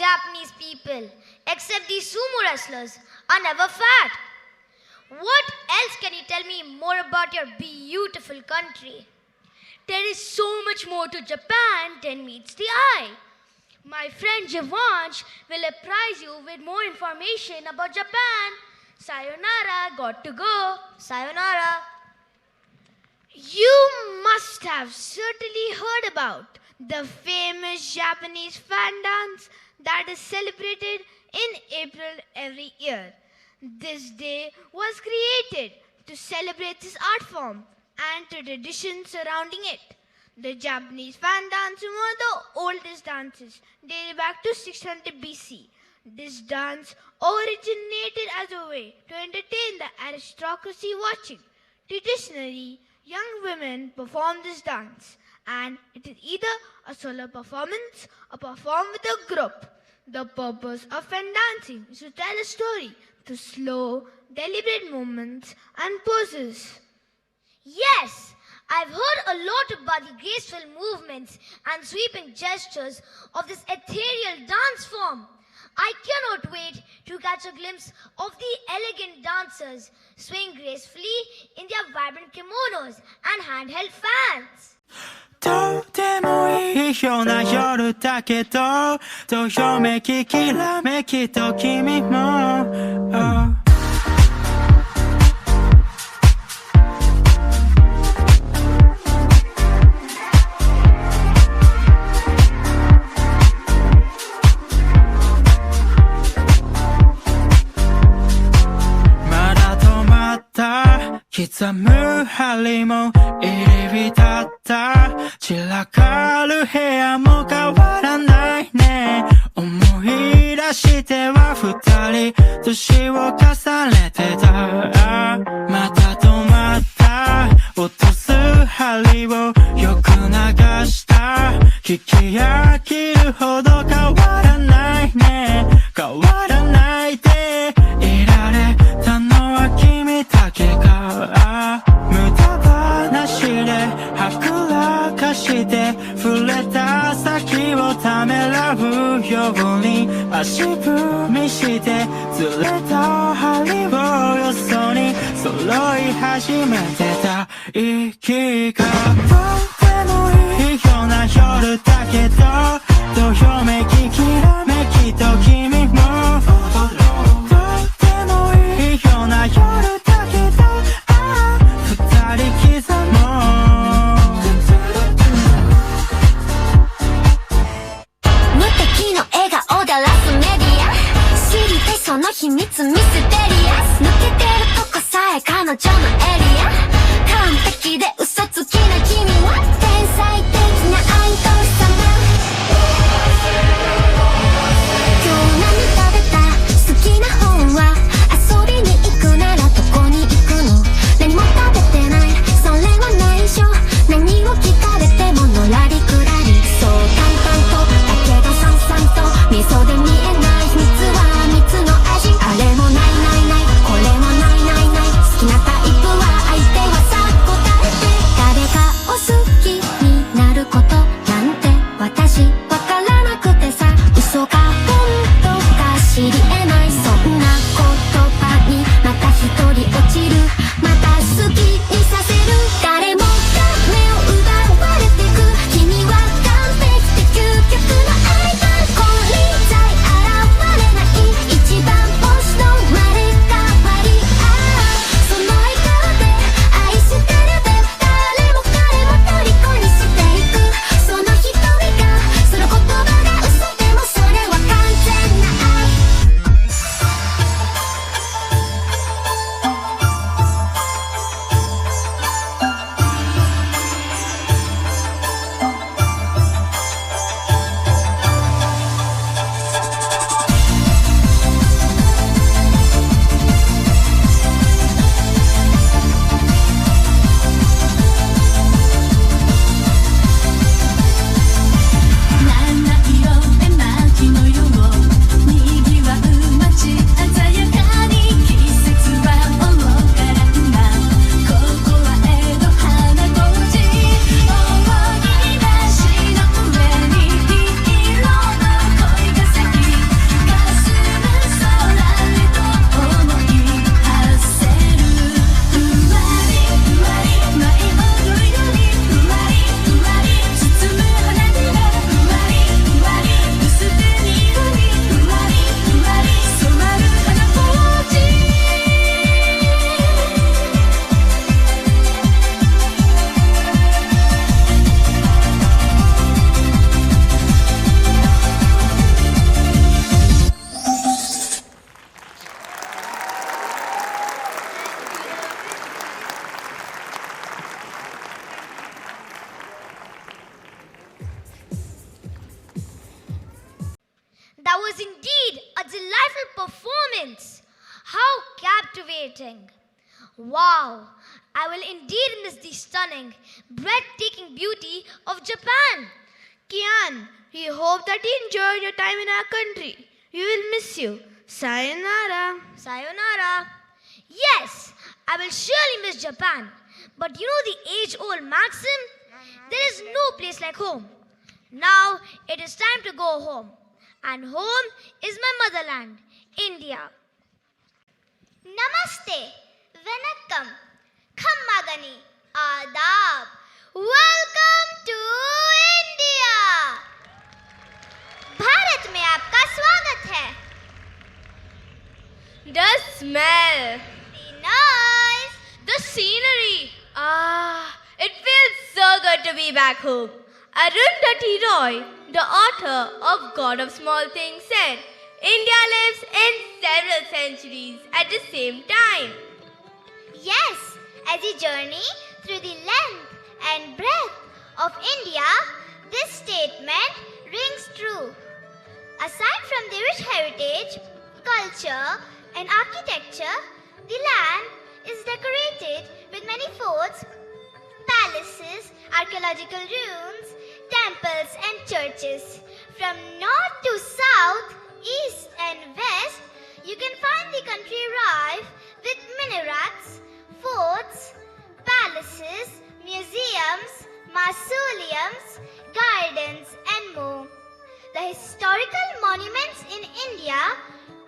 Japanese people, except these sumo wrestlers, are never fat. What else can you tell me more about your beautiful country? There is so much more to Japan than meets the eye. My friend Jivansh will apprise you with more information about Japan. Sayonara, got to go. Sayonara. You must have certainly heard about the famous Japanese fan dance that is celebrated in April every year. This day was created to celebrate this art form and the tradition surrounding it. The Japanese fan dance is one of the oldest dances, dating back to 600 BC. This dance originated as a way to entertain the aristocracy watching. Traditionally, young women perform this dance, and it is either a solo performance or performed with a group. The purpose of fan dancing is to tell a story through slow, deliberate movements and poses. Yes, I've heard a lot about the graceful movements and sweeping gestures of this ethereal dance form. I cannot wait to catch a glimpse of the elegant dancers swaying gracefully in their vibrant kimonos and handheld fans. とてもいいような夜だけどどよめききらめきと君も、まだ止まった刻む針も入り浸った散らかる部屋も変わらないね思い出しては二人年を重ねてたまた止まった落とす針をよく流した聞き飽きるほど変わらないね変わらないでいられたのは君だけか無駄話ではくらかして触れた先をためらうように足踏みしてずれた針をよそに揃い始めてた息がどうでもいいような夜だけどどよめききらめきと君もどうでもいいような夜だけど二人刻もう無敵の笑顔だらすメディア知りたいその秘密ミステリアス抜けてるとこさえ彼女のエリア完璧で嘘つきな君は天才的なアイドル様今日何食べた好きな本は遊びに行くならどこに行くの何も食べてないそれは内緒何を聞かれてものらりくらりそう淡々とだけどさんさんと味噌で見えない秘密は蜜の味あれもないないないこれもないないない好きなタイプは相手はさ答えて誰かを好きになることなんて私わからなくてさ嘘か本当か知り得ないそんな言葉にまた一人落ちるまた好きにさせる誰もが目を奪われてく君は完璧で究極のアイドルこれ以外現れない一番星の生まれ変わりその笑顔で愛してるで誰も彼も虜にしていくその瞳がその言葉が嘘でもそれは完全な愛七色で街の色をにぎわう街鮮やかに季節は愚から今ここは江戸花小路大きな橋の上に黄色の恋が咲き霞む空へと思い馳せるふわりふわり舞い踊るようにふわりふわり包む花びらふわりふわり薄手に色にふわりふわり染まる花ポーチThat was indeed a delightful performance. How captivating. Wow, I will indeed miss the stunning, breathtaking beauty of Japan. Kian, we hope that you enjoyed your time in our country. We will miss you. Sayonara. Sayonara. Yes, I will surely miss Japan. But you know the age-old maxim? There is no place like home. Now it is time to go home. And home is my motherland, India. Namaste, Vanakkam, Khammagani, Adab. Welcome to India. Bharat में आपका स्वागत है. The smell, The noise, the scenery. It feels so good to be back home. Arundhati Roy, the author of God of Small Things, said, India lives in several centuries at the same time. Yes, as you journey through the length and breadth of India, this statement rings true. Aside from the rich heritage, culture, and architecture, the land is decorated with many forts, palaces, archaeological ruins, temples, and churches. From north to south, east and west, you can find the country rife with minarets, forts, palaces, museums, mausoleums, gardens, and more. The historical monuments in India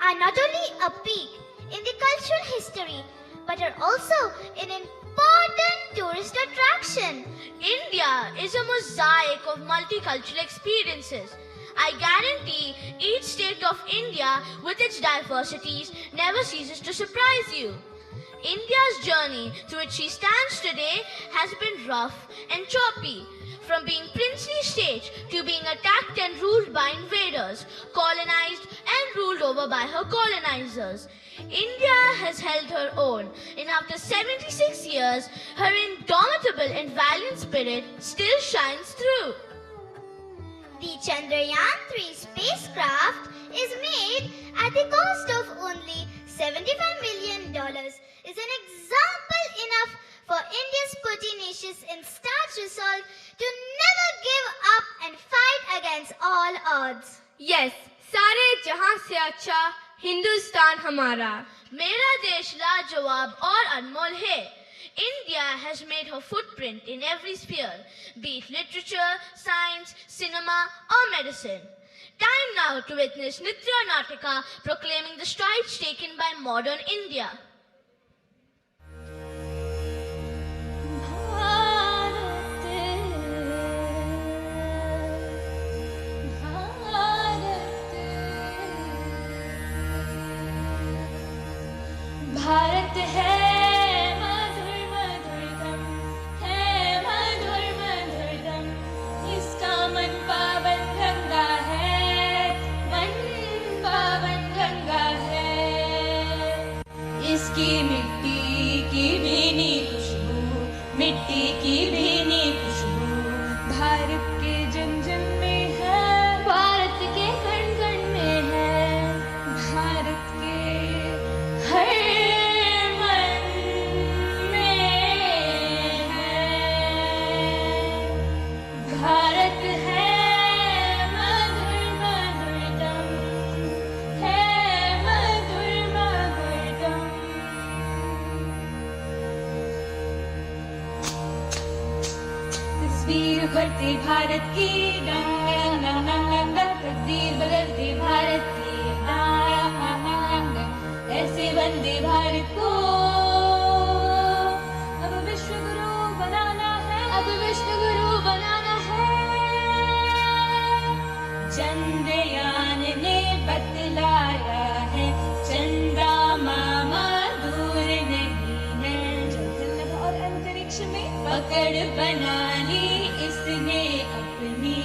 are not only a peek in the cultural history, but are also an important tourist attraction. India is a mosaic of multicultural experiences. I guarantee each state of India with its diversities never ceases to surprise you. India's journey to which she stands today has been rough and choppy. From being princely state to being attacked and ruled by invaders, colonized and ruled over by her colonizers, India has held her own, and after 76 years, her indomitable and valiant spirit still shines through. The Chandrayaan-3 spacecraft is made at the cost of only $75 million is an example enough for India's pertinacious and starch resolve to never give up and fight against all odds. Yes, सारे जहां से अच्छा हिंदुस्तान हमारा. मेरा देश लाजवाब और अनमोल है. India has made her footprint in every sphere, be it literature, science, cinema or medicine. Time now to witness Nitya Natika proclaiming the strides taken by modern India. Bharat है मधुर मधुरतम, है मधुर मधुरतम, इसका मन पावन गंगा है, मन पावन गंगा है. इसकी मिट्टी की भीनी खुशबू, मिट्टी की भीनी खुशबू भारत के जन जन में है, भारत के कण कण में है, भारत के हर भारत है मधुर मधुरतम, है मधुर मधुरतम. तस्वीर भरते भारत की रंग रंग रंग रंग, तकदीर बदलते भारत की रंग, ऐसे वंदे भारत को अब विश्व गुरु बनाना है, अब विश्व गुरु बनाना है. चंद्रयान ने बतलाया है, चंद्रा मामा दूर नहीं है. जल और अंतरिक्ष में पकड़ बना ली इसने अपनी.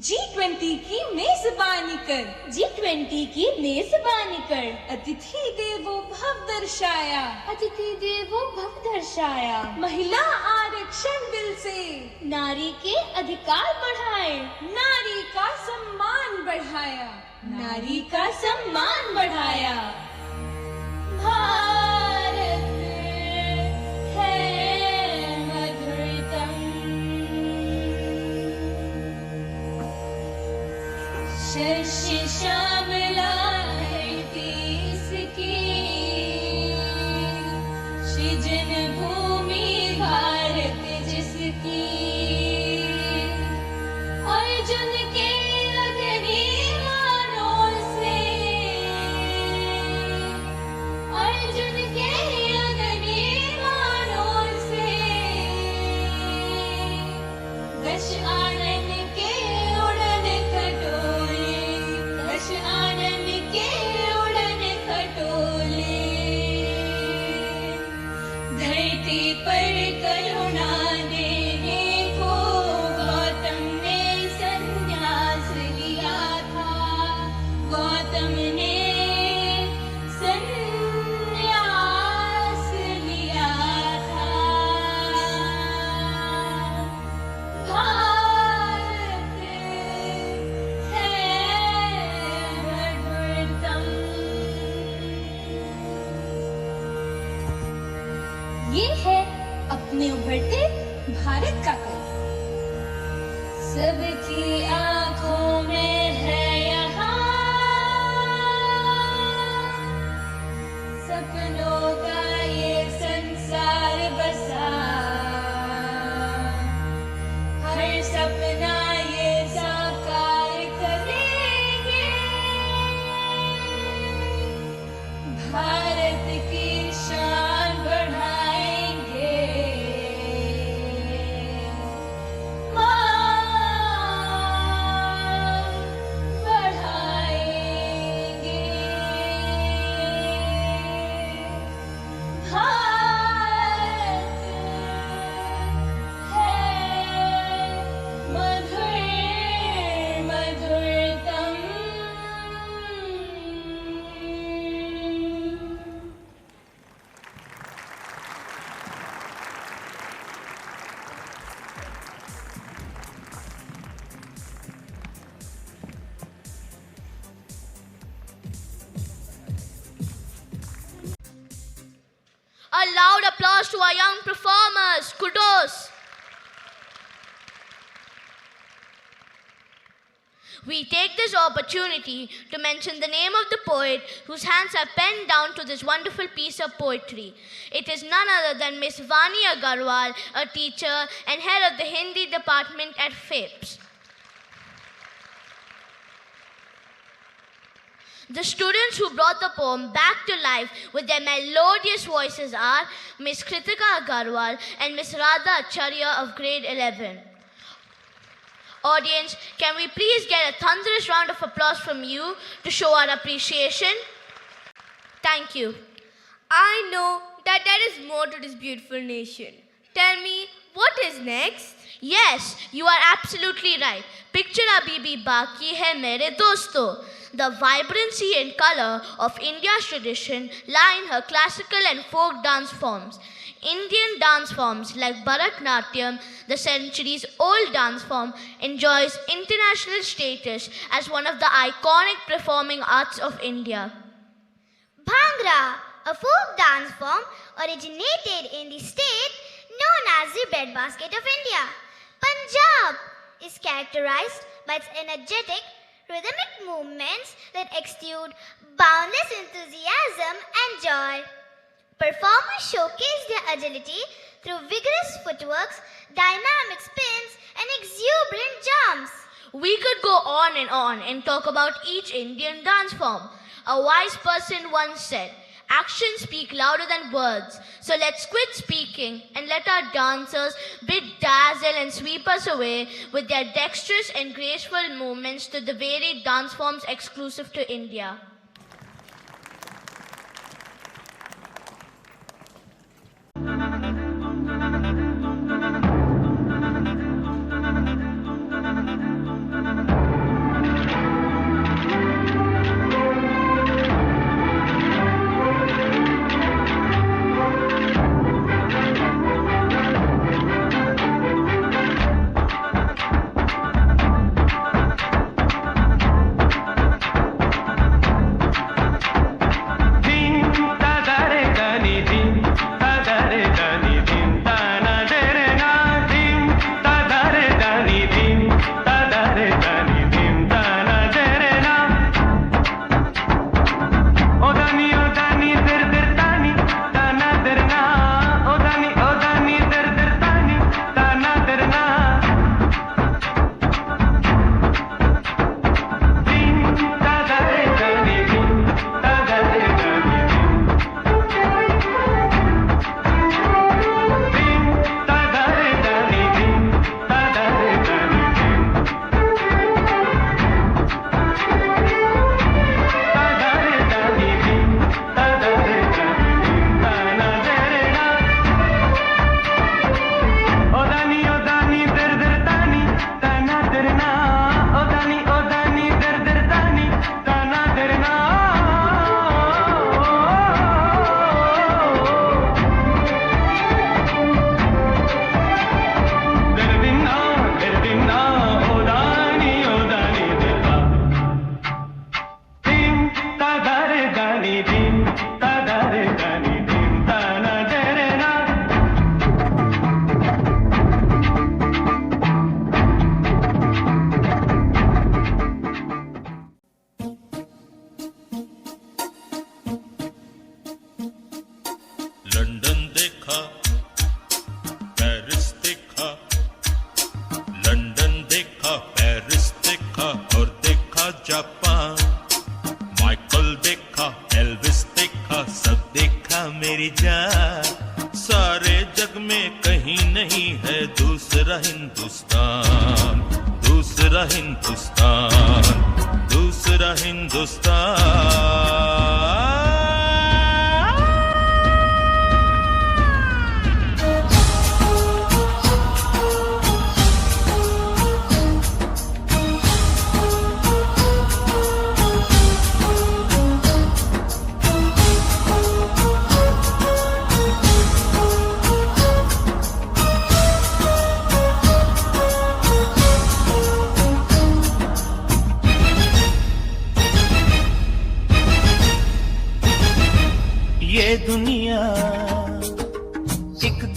G20 की मेजबानी कर, G20 की मेजबानी कर. अतिथि देवो भव दर्शाया, अतिथि देवो भव दर्शाया. महिला आरक्षण बिल से नारी के अधिकार बढ़ाए, नारी का सम्मान बढ़ाया, नारी का सम्मान बढ़ाया. भारत है मधुरतम. शशि श्यामला धरती इसकी, सृजन भूमि भारत जिसकी. अर्जुन के अग्निबाणों से, अर्जुन के अग्निबाणों से, दश आनन के उड़न खटोले, दश आनन के उड़न खटोले. धरती पर करुणा देने को गौतम ने संन्यास लिया था, गौतम ने संन्यास लिया था. भारत है मधुरतम. ये है अपने उभरते भारत का कल. सबकी आंखों में है यहाँ सपनों का ये संसार बसा. हर सपना ये साकार करेंगे. Bharat A loud applause to our young performers. Kudos. We take this opportunity to mention the name of the poet whose hands have penned down to this wonderful piece of poetry. It is none other than Miss Vani Agarwal, a teacher and head of the Hindi department at Faips. The students who brought the poem back to life with their melodious voices are Miss Kritika Agarwal and Miss Radha Acharya of grade 11. Audience, can we please get a thunderous round of applause from you to show our appreciation? Thank you. I know that there is more to this beautiful nation. Tell me, what is next? Yes, you are absolutely right. Picture abhi bhi baki hai mere dosto. The vibrancy and color of India's tradition lie in her classical and folk dance forms. Indian dance forms like Bharatnatyam, the centuries-old dance form, enjoys international status as one of the iconic performing arts of India. Bhangra, a folk dance form originated in the state known as the breadbasket of India. Punjab is characterized by its energetic, rhythmic movements that exude boundless enthusiasm and joy. Performers showcase their agility through vigorous footworks, dynamic spins, and exuberant jumps. We could go on and talk about each Indian dance form. A wise person once said, "Actions speak louder than words." So let's quit speaking and let our dancers bedazzle and sweep us away with their dexterous and graceful movements to the varied dance forms exclusive to India.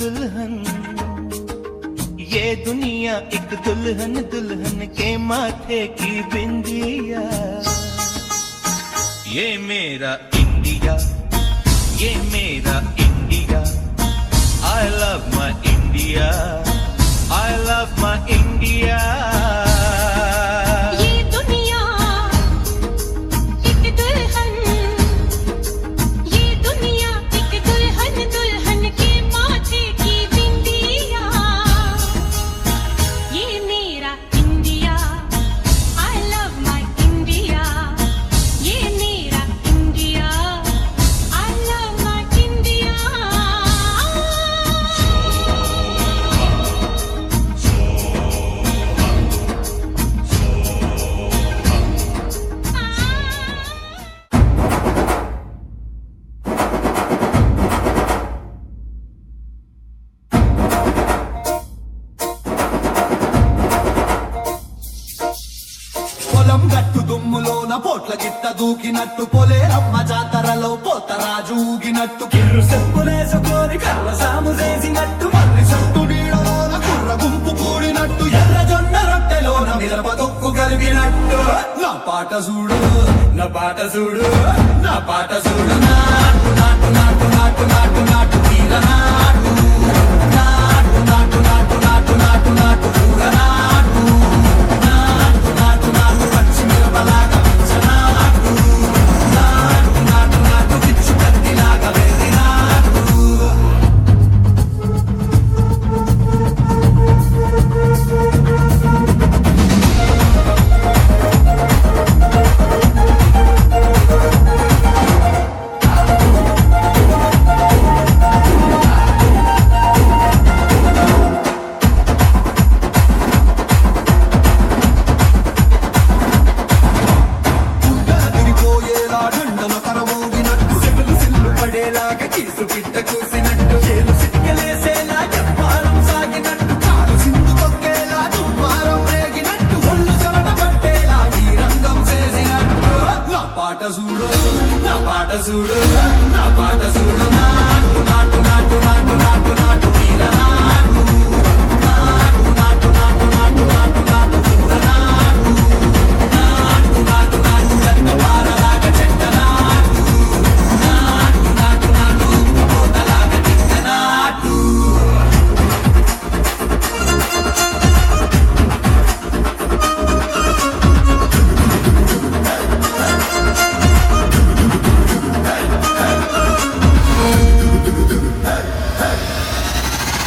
दुल्हन ये दुनिया एक दुल्हन दुल्हन के माथे की बिंदिया ये मेरा इंडिया ये मेरा India I love my India I love my India ये दुनिया एक दुल्हन ये दुनिया एक दुल्हन दुल्हन के माथे की बिंदिया ये मेरा India I love my India ये मेरा India I love my India పొలం గట్టు దుమ్ములోన పోట్ల గిట్ట దూకినట్టు పొలేరమ్మ జాతరలో పోతరాజు ఊగినట్టు కిర్రు సెప్పులేసుకొని కర్ర సాము చేసినట్టు మర్రి సట్టు నీడలోన కుర్ర గుంపు కూడినట్టు ఎర్ర జొన్న రొట్టెలోన మిరప తొక్కు కలిగినట్టు నా పాట చూడు నా పాట చూడు నా పాట చూడు నాటు నాటు నాటు నాటు నాటు నాటు తీర నాటు నాటు నాటు నాటు నాటు నాటు నాటు చూడ నాటు నాటు నాటు నాటు పచ్చి మిరపలాగా పిచ్చనాటు నాటు నాటు నాటు పిచ్చు కత్తిలాగా వెర్రి నాటు తిరిగిపోయేలా దండన కరమోగినట్టు సెగలు సిల్లు పడేలాగా కీసు పిట్ట కూసినట్టు చేలు సిక్కలేసేలా చెప్పారం సాగినట్టు కాలు సింధు తొక్కేలా దుమ్మారం రేగినట్టు ఒళ్ళు చెమట పట్టేలా ఈ రంగం చేసినట్టు నా పాట చూడు నా పాట చూడు నా పాట చూడు నాటు నాటు నాటు నాటు నాటు నాటు తీర నాటు నాటు నాటు నాటు నాటు నాటు నాటు చూడ నాటు నాటు నాటు నాటు గట్ట పారలాగా చెట్ట నాటు నాటు నాటు నాటు పోతలాగా చిక్క నాటు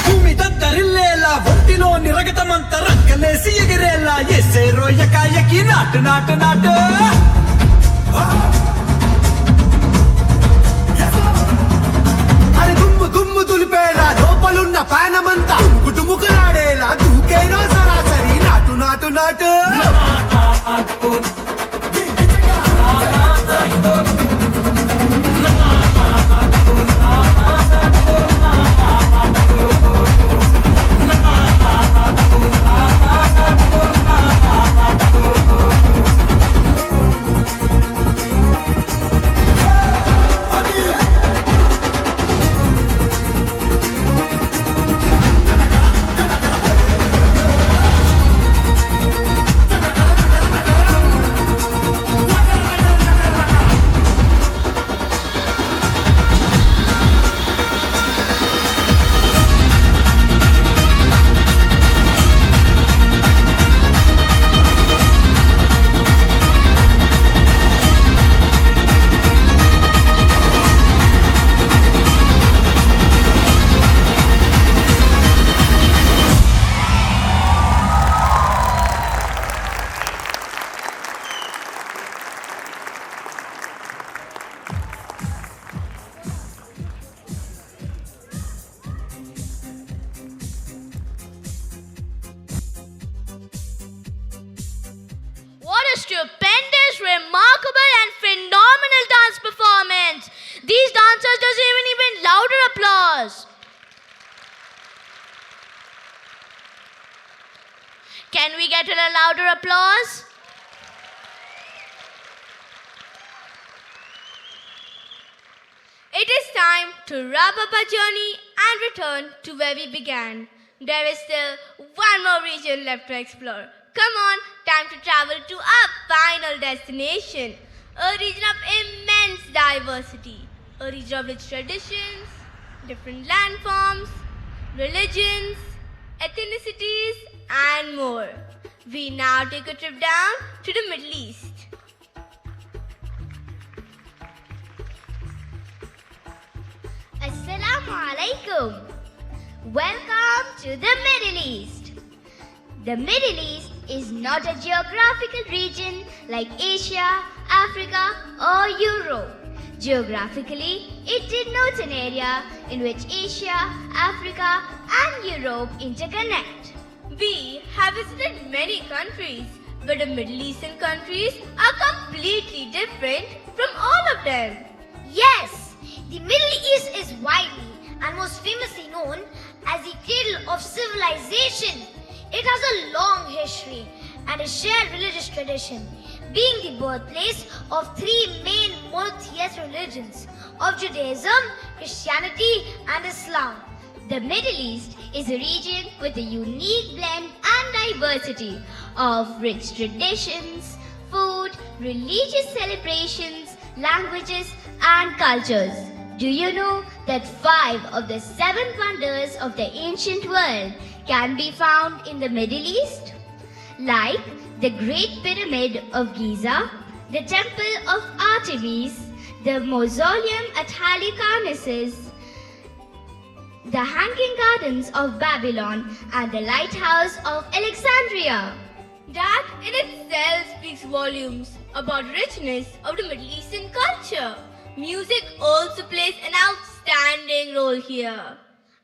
భూమి దద్దరిల్లేలా ఒంటిలో నిరగతమంత రక్కలేసి ఎగిరేలా ఎసే రోయకాయకి నాటు నాటు నాటు అరే దుమ్ము దుమ్ము దులిపేలా లోపలున్న పానమంతా కుటుముకులాడేలా దూకేనో సరాసరి నాటు నాటు నాటు What a stupendous, remarkable and phenomenal dance performance. These dancers deserve even louder applause. Can we get a louder applause? It is time to wrap up our journey and return to where we began. There is still one more region left to explore. Come on, time to travel to our final destination. A region of immense diversity. A region of rich traditions, different landforms, religions, ethnicities, and more. We now take a trip down to the Middle East. Assalamu alaikum. Welcome to the Middle East. The Middle East is not a geographical region like Asia, Africa, or Europe. Geographically, it denotes an area in which Asia, Africa, and Europe interconnect. We have visited many countries, but the Middle Eastern countries are completely different from all of them. Yes, the Middle East is widely and most famously known as the cradle of civilization. It has a long history and a shared religious tradition, being the birthplace of three main monotheist religions of Judaism, Christianity, and Islam. The Middle East is a region with a unique blend and diversity of rich traditions, food, religious celebrations, languages, and cultures. Do you know that 5 of the 7 wonders of the ancient world can be found in the Middle East? Like the Great Pyramid of Giza, the Temple of Artemis, the Mausoleum at Halicarnassus, the Hanging Gardens of Babylon, and the Lighthouse of Alexandria. That in itself speaks volumes about richness of the Middle Eastern culture. Music also plays an outstanding role here.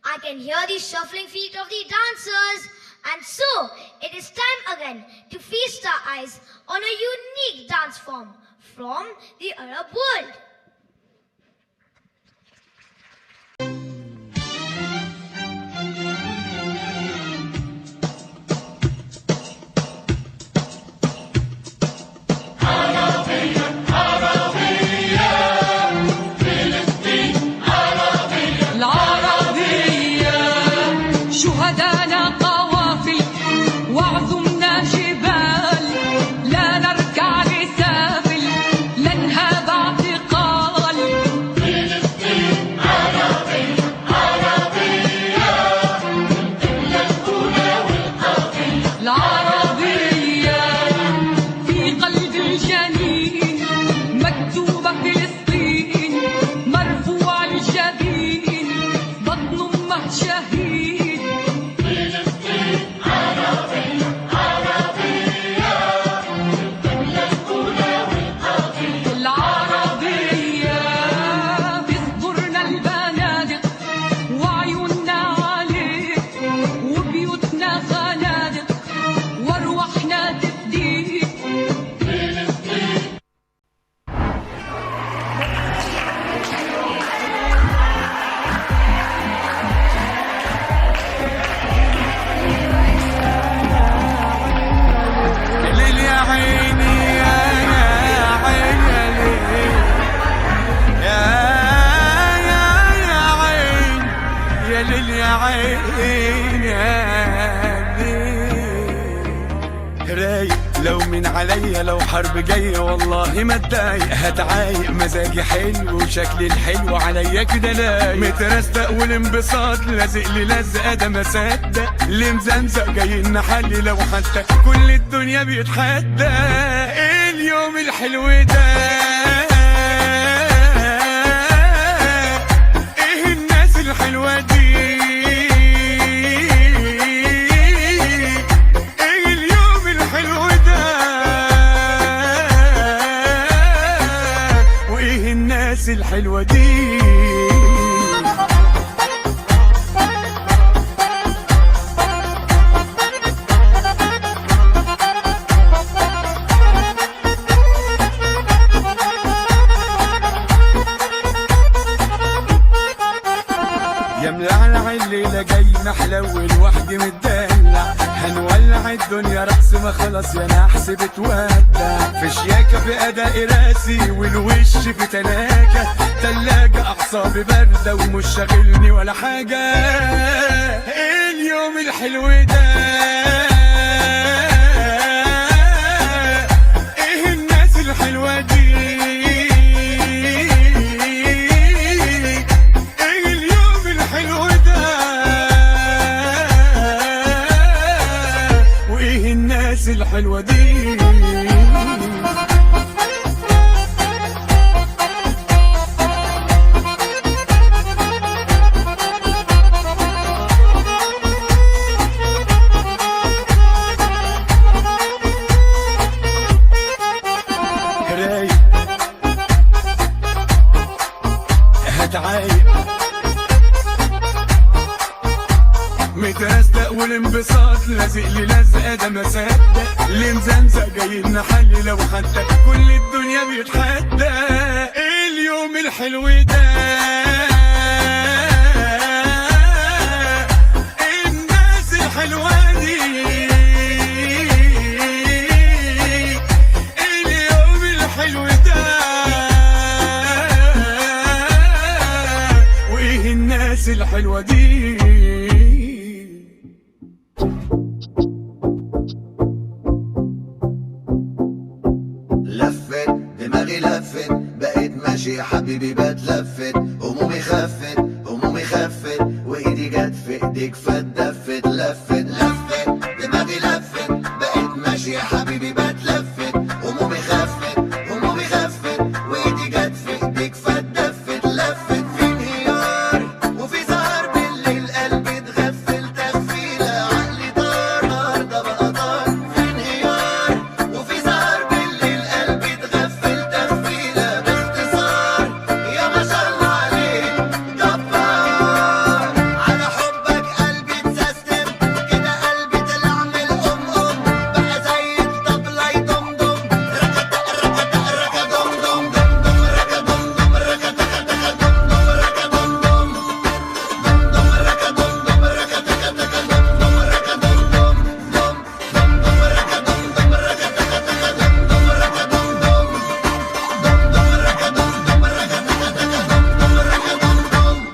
I can hear the shuffling feet of the dancers. And so, it is time again to feast our eyes on a unique dance form from the Arab world. لو من عليا لو حرب جاية والله ما اتضايق، هتعايق مزاجي حلو وشكلي الحلو عليا كده لايق، مترستق والانبساط لازق لي لزقه ده ما صدق، اللي مزمزق جاي نحلي لو حتى كل الدنيا بيتحدى. ايه اليوم الحلو ده، ايه الناس الحلوة دي، الحلوة دي. يا ملعلع الليلة جاي محلول وحدي متدلع، ولع هنولع الدنيا رقص ما خلص يا نحس بتودع في شياكة في أداء راسي والوش في تلاجة تلاجة أعصابي باردة ومش شاغلني ولا حاجة اليوم الحلو ده ايه الناس الحلوة دي ايه اليوم الحلو ده وايه الناس الحلوة دي مترستق والانبساط لازق لي لزقه ده ما صدق اللي مزمزق جاي نحلي لو حتى كل الدنيا بيتحدى اليوم الحلو ده الناس الحلوه دي اليوم الحلو ده وايه الناس الحلوه دي يا حبيبي بتلفت همومي خفت همومي خفت وايدي جت في ايديك فاتدفت لفت دماغي لفت بقيت ماشي يا حبيبي بتلفت همومي خفت همومي خفت وايدي جت في ايديك فاتدفت لفت في انهيار وفي سهر بالليل قلبي اتغفل تغفيله عقلي طار النهارده بقى طار في انهيار وفي سهر بالليل قلبي اتغفل تغفيله يا ما شاء الله عليك جبار على حبك قلبي اتسيستم كده قلبي طلع من الأم بقى زي الطبلة يدمدم ركدق ركدق ركدم دم دم دم ركدم دم ركدق دق دم دم ركدم دم دم دم ركدم دم ركدق دق دم دم ركدم دم دم دم دم ركدم دم ركدق دق دم دم ركدم دم دم دم ركدم دم ركدق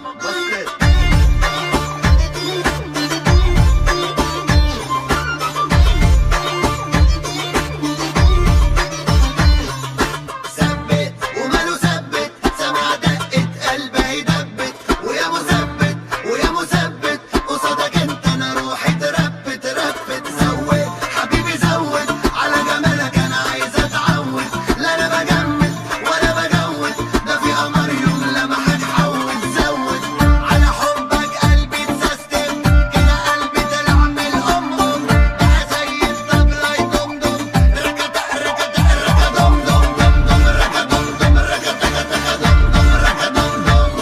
ثبت وماله ثبت سمع دقة قلبي دبت ويا مثبت ويا مثبت قصادك انت انا روحي تربت ربت زود حبيبي زود على جمالك انا عايز اتعود لا انا بجمد ولا بجود ده في قمر يوم لما هتحول زود على حبك قلبي اتسيستم كده قلبي طلع من الأم بقى زي الطبلة يدمدم ركدق ركدق ركدم دم دم دم ركدم دم ركدق دق دم دم ركدم دم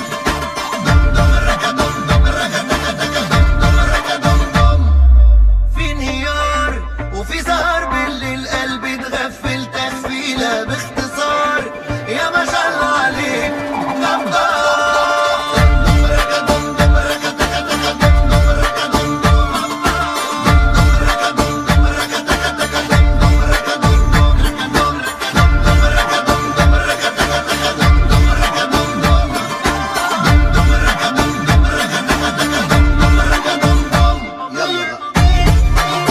دم دم ركدم دم ركدق دق دم دم ركدم دم في انهيار وفي سهر بالليل قلبي اتغفل تغفيله باختصار يا ما شاء الله عليك جبار دم ركدم دم ركدق دق دم دم ركدم دم دم ركدم دم ركدق دق دم دم ركدم دم دم دم ركدم دم ركدق دق دم دم ركدم دم دم ركدم دم ركدق دق دم دم ركدم دم يلا بقى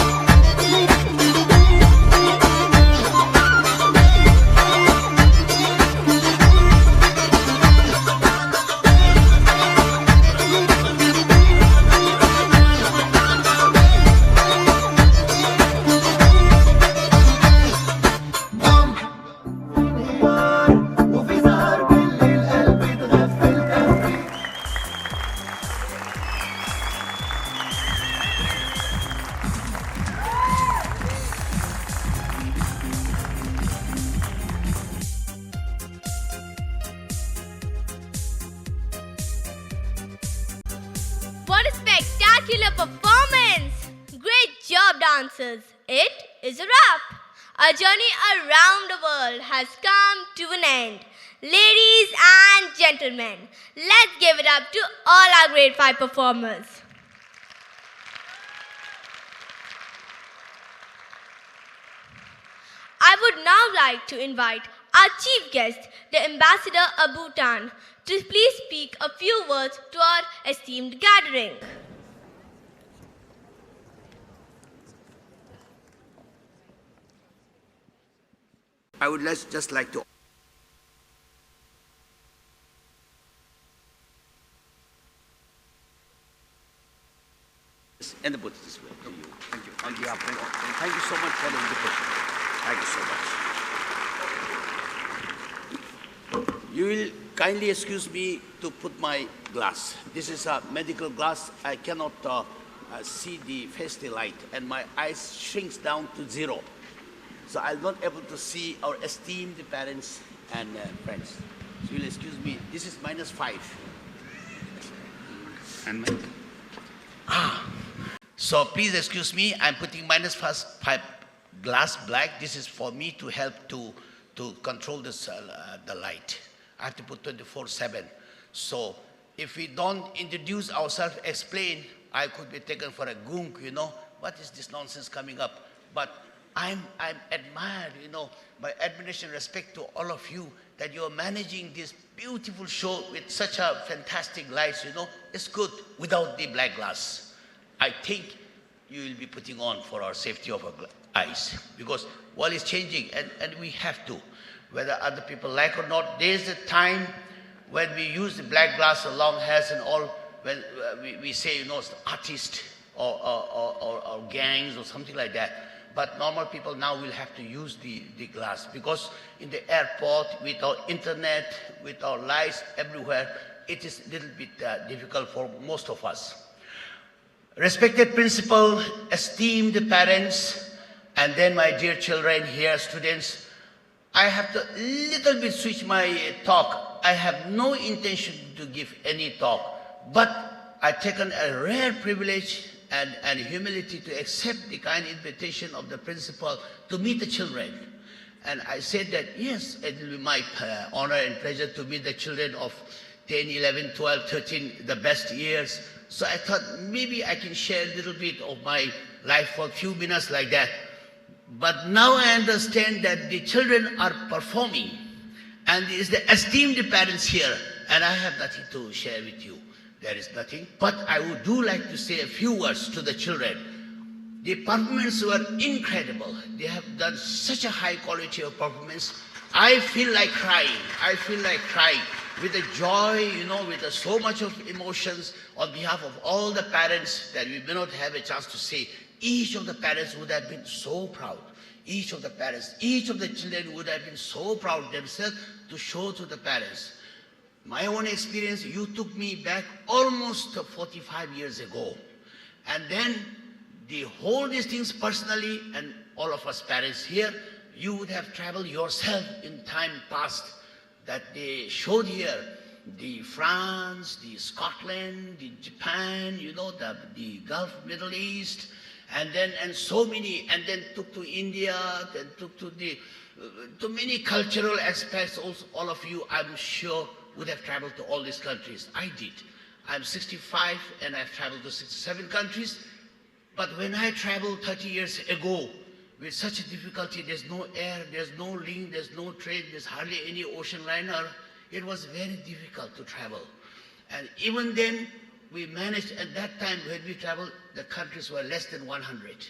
وفي سهر بالليل قلبي اتغفل تغفيل What a spectacular performance! Great job, dancers. It is a wrap. Our journey around the world has come to an end. Ladies and gentlemen, let's give it up to all our grade 5 performers. I would now like to invite our chief guest, the Ambassador of Bhutan, to please speak a few words to our esteemed gathering. I would just like to and put it this way to you. Thank you. On behalf of all. Thank you so much for the invitation. Thank you so much. You will kindly excuse me to put my glass. This is a medical glass. I cannot see the face light, and my eyes shrinks down to 0. So I'm not able to see our esteemed parents and friends. So you'll excuse me. This is -5. And so please excuse me. I'm putting -5 glass black. This is for me to help to control this the light. I have to put 24/7. So if we don't introduce ourselves, explain, I could be taken for a gunk, you know. What is this nonsense coming up? But I'm admired, you know, my admiration, respect to all of you that you're managing this beautiful show with such a fantastic lights, you know. It's good without the black glass. I think you will be putting on for our safety of our eyes, because world is changing and we have to, whether other people like or not. There's a time when we use the black glass, the long hairs and all, when we say, you know, it's the artist or gangs or something like that. But normal people now will have to use the glass, because in the airport, with our internet, with our lights everywhere, it is a little bit difficult for most of us. Respected principal, esteemed parents, and then my dear children here, students, I have to little bit switch my talk. I have no intention to give any talk, but I've taken a rare privilege and humility to accept the kind invitation of the principal to meet the children. And I said that, yes, it will be my honor and pleasure to meet the children of 10, 11, 12, 13, the best years. So I thought maybe I can share a little bit of my life for a few minutes like that. But now I understand that the children are performing, and it's the esteemed parents here, and I have nothing to share with you. There is nothing, but I would do like to say a few words to the children. The performances were incredible. They have done such a high quality of performance. I feel like crying. I feel like crying with the joy, you know, with so much of emotions on behalf of all the parents that we may not have a chance to say. Each of the parents would have been so proud. Each of the parents, each of the children would have been so proud themselves to show to the parents. My own experience, you took me back almost 45 years ago. And then the whole these things personally, and all of us parents here, you would have traveled yourself in time past, that they showed here, the France, the Scotland, the Japan, you know, the Gulf, Middle East, and so many, and then took to India, then took to many cultural aspects. Also, all of you, I'm sure, would have traveled to all these countries. I did. I'm 65 and I've traveled to 67 countries. But when I traveled 30 years ago, with such a difficulty, there's no air, there's no link, there's no train, there's hardly any ocean liner, it was very difficult to travel. And even then, we managed, at that time when we traveled, the countries were less than 100.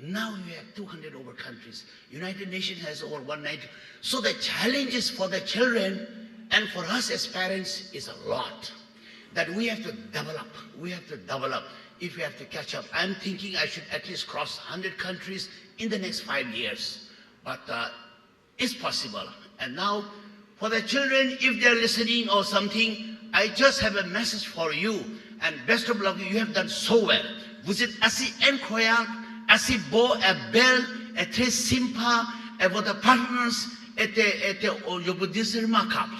Now we have 200 over countries. United Nations has over 190. So the challenges for the children and for us as parents is a lot that we have to develop. We have to develop if we have to catch up. I'm thinking I should at least cross 100 countries in the next 5 years. But it's possible. And now, for the children, if they're listening or something, I just have a message for you. And best of luck, you have done so well. Vous êtes assez incroyable, assez beau et belle, et très sympa, et votre performance était, je peux dire, remarquable.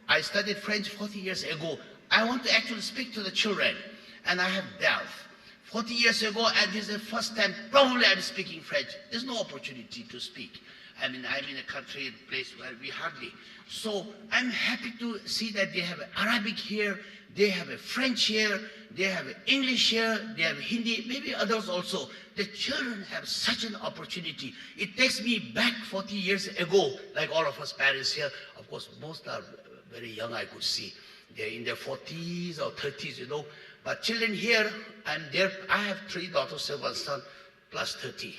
I studied French 40 years ago. I want to actually speak to the children, and I have delved. 40 years ago, and this is the first time probably I'm speaking French. There's no opportunity to speak. I'm in a country, a place where we hardly. So I'm happy to see that they have Arabic here, they have a French here, they have English here, they have Hindi, maybe others also. The children have such an opportunity. It takes me back 40 years ago, like all of us parents here. Of course, most are very young, I could see. They're in their 40s or 30s, you know. But children here, I'm there. I have 3 daughters and 1 son, plus 30.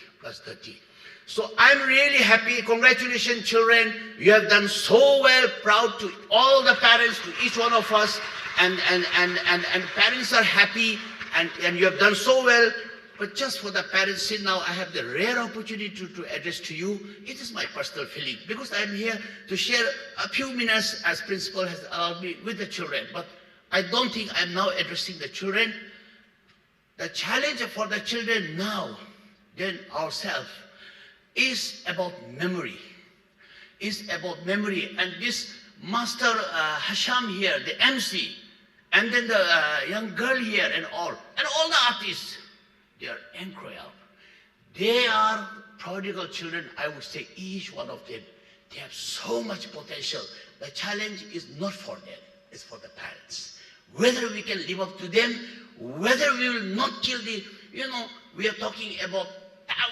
So I'm really happy. Congratulations, children. You have done so well. Proud to all the parents, to each one of us. And parents are happy, and you have done so well. But just for the parents, see now I have the rare opportunity to address to you. It is my personal feeling, because I'm here to share a few minutes as principal has allowed me with the children. But I don't think I'm now addressing the children. The challenge for the children now, then ourselves, is about memory. And this Master Hasham here, the MC, and then the young girl here and all the artists, they are incredible. They are prodigal children, I would say, each one of them. They have so much potential. The challenge is not for them, it's for the parents. Whether we can live up to them, whether we will not kill the, we are talking about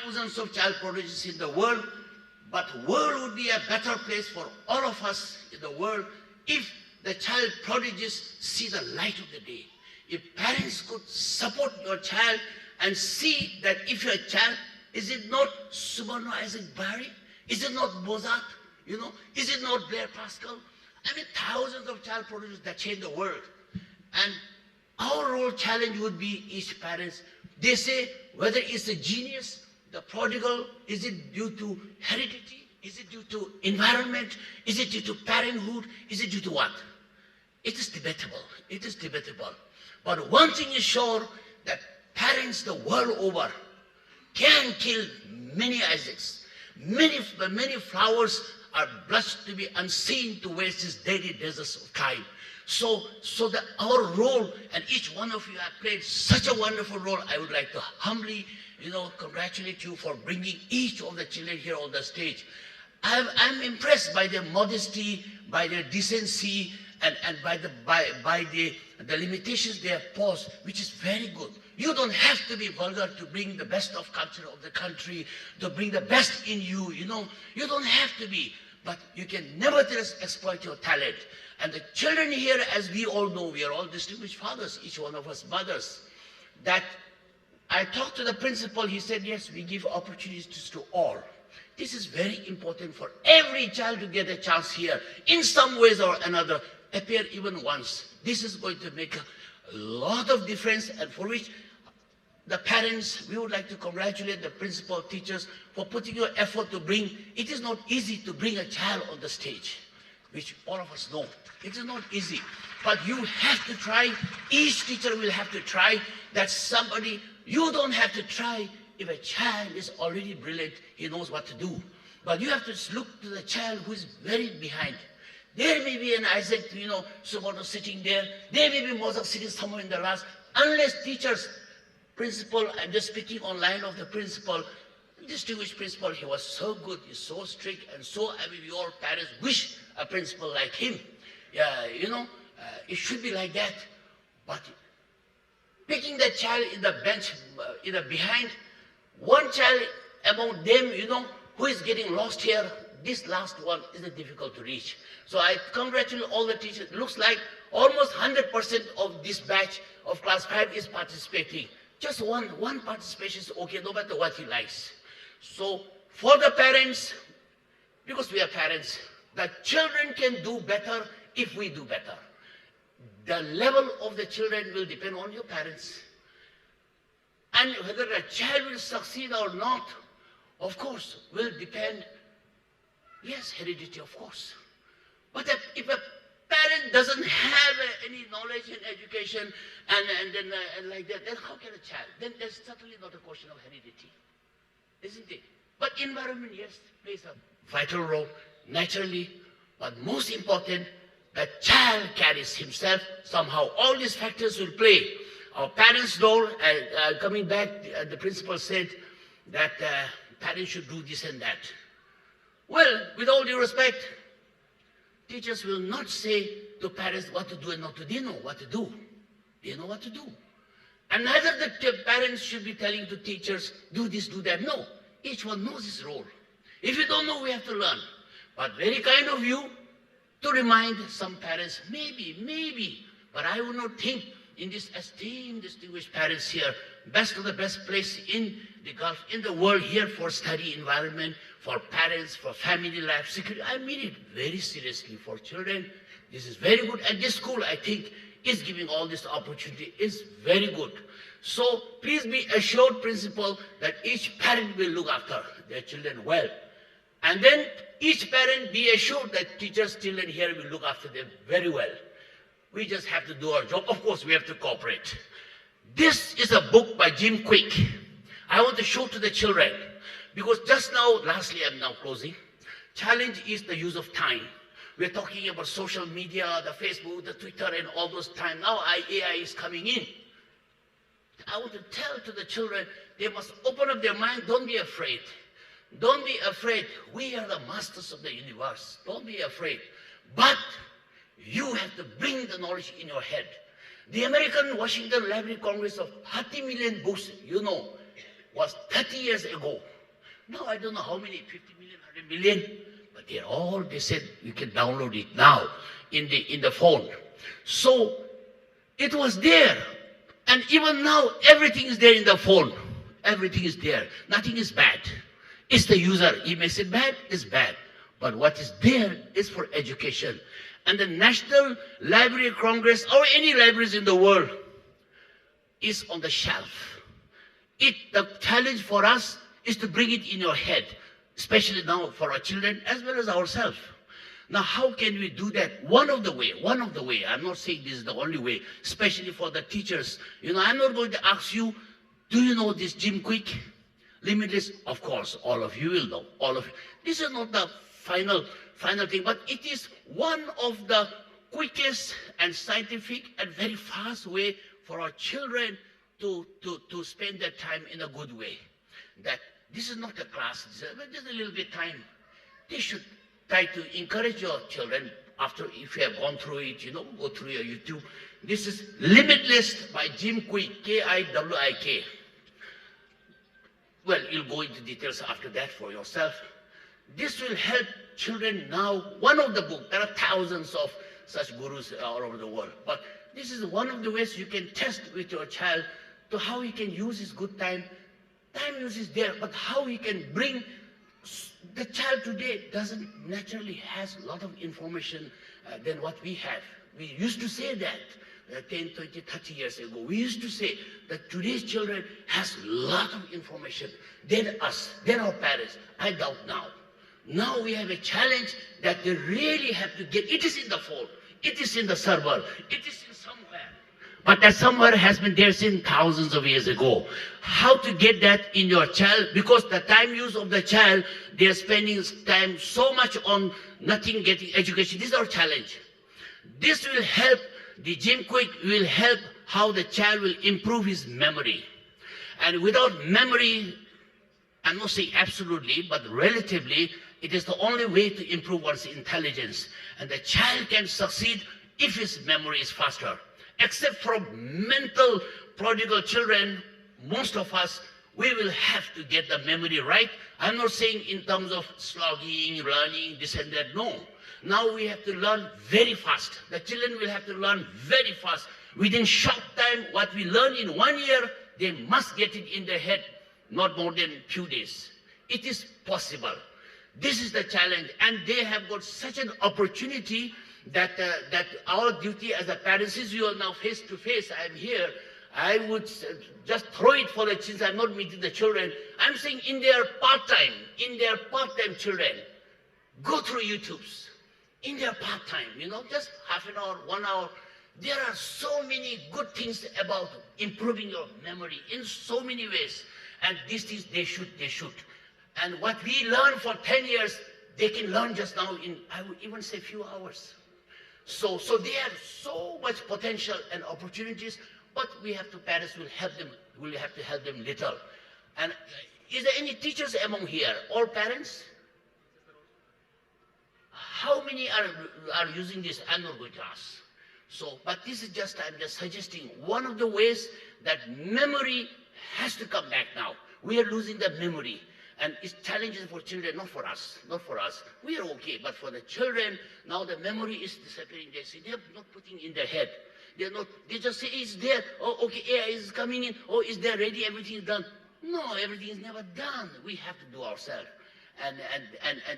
thousands of child prodigies in the world, but the world would be a better place for all of us in the world if the child prodigies see the light of the day. If parents could support your child and see that if your child, is it not Subarno Isaac Barry? Is it not Mozart? Is it not Blair Pascal? I mean, thousands of child prodigies that change the world. And our role challenge would be each parents. They say whether it's a genius, the prodigal, is it due to heredity? Is it due to environment? Is it due to parenthood? Is it due to what? It is debatable. But one thing is sure, that parents the world over can kill many Isaacs. Many flowers are blessed to be unseen to waste his daily deserts of time. So that our role, and each one of you have played such a wonderful role. I would like to humbly, congratulate you for bringing each of the children here on the stage. I'm impressed by their modesty, by their decency, and by the limitations they have posed, which is very good. You don't have to be vulgar to bring the best of culture of the country, to bring the best in you, You don't have to be, but you can nevertheless exploit your talent. And the children here, as we all know, we are all distinguished fathers, each one of us mothers, that I talked to the principal, he said, yes, we give opportunities to all. This is very important for every child to get a chance here, in some ways or another, appear even once. This is going to make a lot of difference, and for which the parents, we would like to congratulate the principal, teachers, for putting your effort to bring. It is not easy to bring a child on the stage, which all of us know. It is not easy, but you have to try. Each teacher will have to try. That somebody, you don't have to try. If a child is already brilliant, he knows what to do. But you have to look to the child who is very behind. There may be an Isaac, Subarno sitting there. There may be Mozart sitting somewhere in the last. Unless teachers, principal, I'm just speaking on line of the principal, distinguished principal, he was so good, he's so strict, and so, we all parents wish a principal like him. It should be like that. But picking the child in the bench, behind, one child among them, who is getting lost here, this last one is difficult to reach. So I congratulate all the teachers. It looks like almost 100% of this batch of class 5 is participating. Just one participation is okay, no matter what he likes. So for the parents, because we are parents, the children can do better if we do better. The level of the children will depend on your parents. And whether the child will succeed or not, of course, will depend, yes, heredity, of course. But if a parent doesn't have any knowledge and education and like that, then how can a child? Then there's certainly not a question of heredity, isn't it? But environment, yes, plays a vital role, naturally. But most important, the child carries himself somehow. All these factors will play. Our parents' role, coming back, the principal said that parents should do this and that. Well, with all due respect, teachers will not say to parents what to do and not to do. They know what to do. They know what to do. And neither the parents should be telling to teachers, do this, do that. No, each one knows his role. If you don't know, we have to learn. But very kind of you to remind some parents, maybe, but I would not think in this esteemed, distinguished parents here, best of the best place in the Gulf, in the world here for study environment, for parents, for family life, security. I mean it very seriously for children. This is very good. And this school, I think, is giving all this opportunity, is very good. So please be assured, principal, that each parent will look after their children well. And then each parent be assured that teachers, children here will look after them very well. We just have to do our job. Of course, we have to cooperate. This is a book by Jim Quick. I want to show to the children, because just now, lastly, I'm now closing. Challenge is the use of time. We're talking about social media, the Facebook, the Twitter, and all those time. Now AI is coming in. I want to tell to the children, they must open up their mind. Don't be afraid. Don't be afraid. We are the masters of the universe. Don't be afraid. But you have to bring the knowledge in your head. The American Washington Library Congress of 30 million books, you know, was 30 years ago. Now I don't know how many, 50 million, 100 million, but they said you can download it now in the phone. So it was there. And even now, everything is there in the phone. Everything is there. Nothing is bad. It's the user. He makes it bad, it's bad. But what is there is for education. And the National Library Congress, or any libraries in the world, is on the shelf. The challenge for us is to bring it in your head, especially now for our children as well as ourselves. Now, how can we do that? One of the way, I'm not saying this is the only way, especially for the teachers. You know, I'm not going to ask you, do you know this Jim Quick? Limitless, of course, all of you will know, all of you. This is not the final thing, but it is one of the quickest and scientific and very fast way for our children to spend their time in a good way. That this is not a class, but just a little bit time. They should try to encourage your children after, if you have gone through it, you know, go through your YouTube. This is Limitless by Jim Quick, K-I-W-I-K. Well, you'll go into details after that for yourself. This will help children now. One of the books, there are thousands of such gurus all over the world, but this is one of the ways you can test with your child to how he can use his good time. Time use is there, but how he can bring. The child today doesn't naturally has a lot of information than what we have. We used to say that 10, 20, 30 years ago. We used to say that today's children has a lot of information than us, than our parents. I doubt now. Now we have a challenge that they really have to get. It is in the phone. It is in the server. It is in somewhere. But that somewhere has been there since thousands of years ago. How to get that in your child? Because the time use of the child, they are spending time so much on nothing getting education. This is our challenge. This will help. The Jim Quick will help how the child will improve his memory. And without memory, I'm not saying absolutely, but relatively, it is the only way to improve one's intelligence. And the child can succeed if his memory is faster. Except for mental prodigal children, most of us, we will have to get the memory right. I'm not saying in terms of slogging, learning, this and that, no. Now we have to learn very fast. The children will have to learn very fast. Within short time, what we learn in 1 year, they must get it in their head, not more than a few days. It is possible. This is the challenge, and they have got such an opportunity that our duty as a parents, since you are now face to face, I'm here, I would just throw it for the children. I'm not meeting the children. I'm saying in their part-time children, go through YouTubes. In their part-time, you know, just half an hour, 1 hour. There are so many good things about improving your memory in so many ways. And these things they should. And what we learn for 10 years, they can learn just now in, I would even say, few hours. So they have so much potential and opportunities, but parents will help them, we'll have to help them little. And is there any teachers among here? All parents? how many are using this? I'm not going to ask. So, but this is just, I'm just suggesting one of the ways that memory has to come back now. We are losing the memory. And it's challenges for children, not for us, not for us. We are okay, but for the children, now the memory is disappearing. They say, they're not putting in their head. They're not, they just say, it's there. Oh, okay, AI is coming in. Oh, is there ready? Everything is done. No, everything is never done. We have to do ourselves. And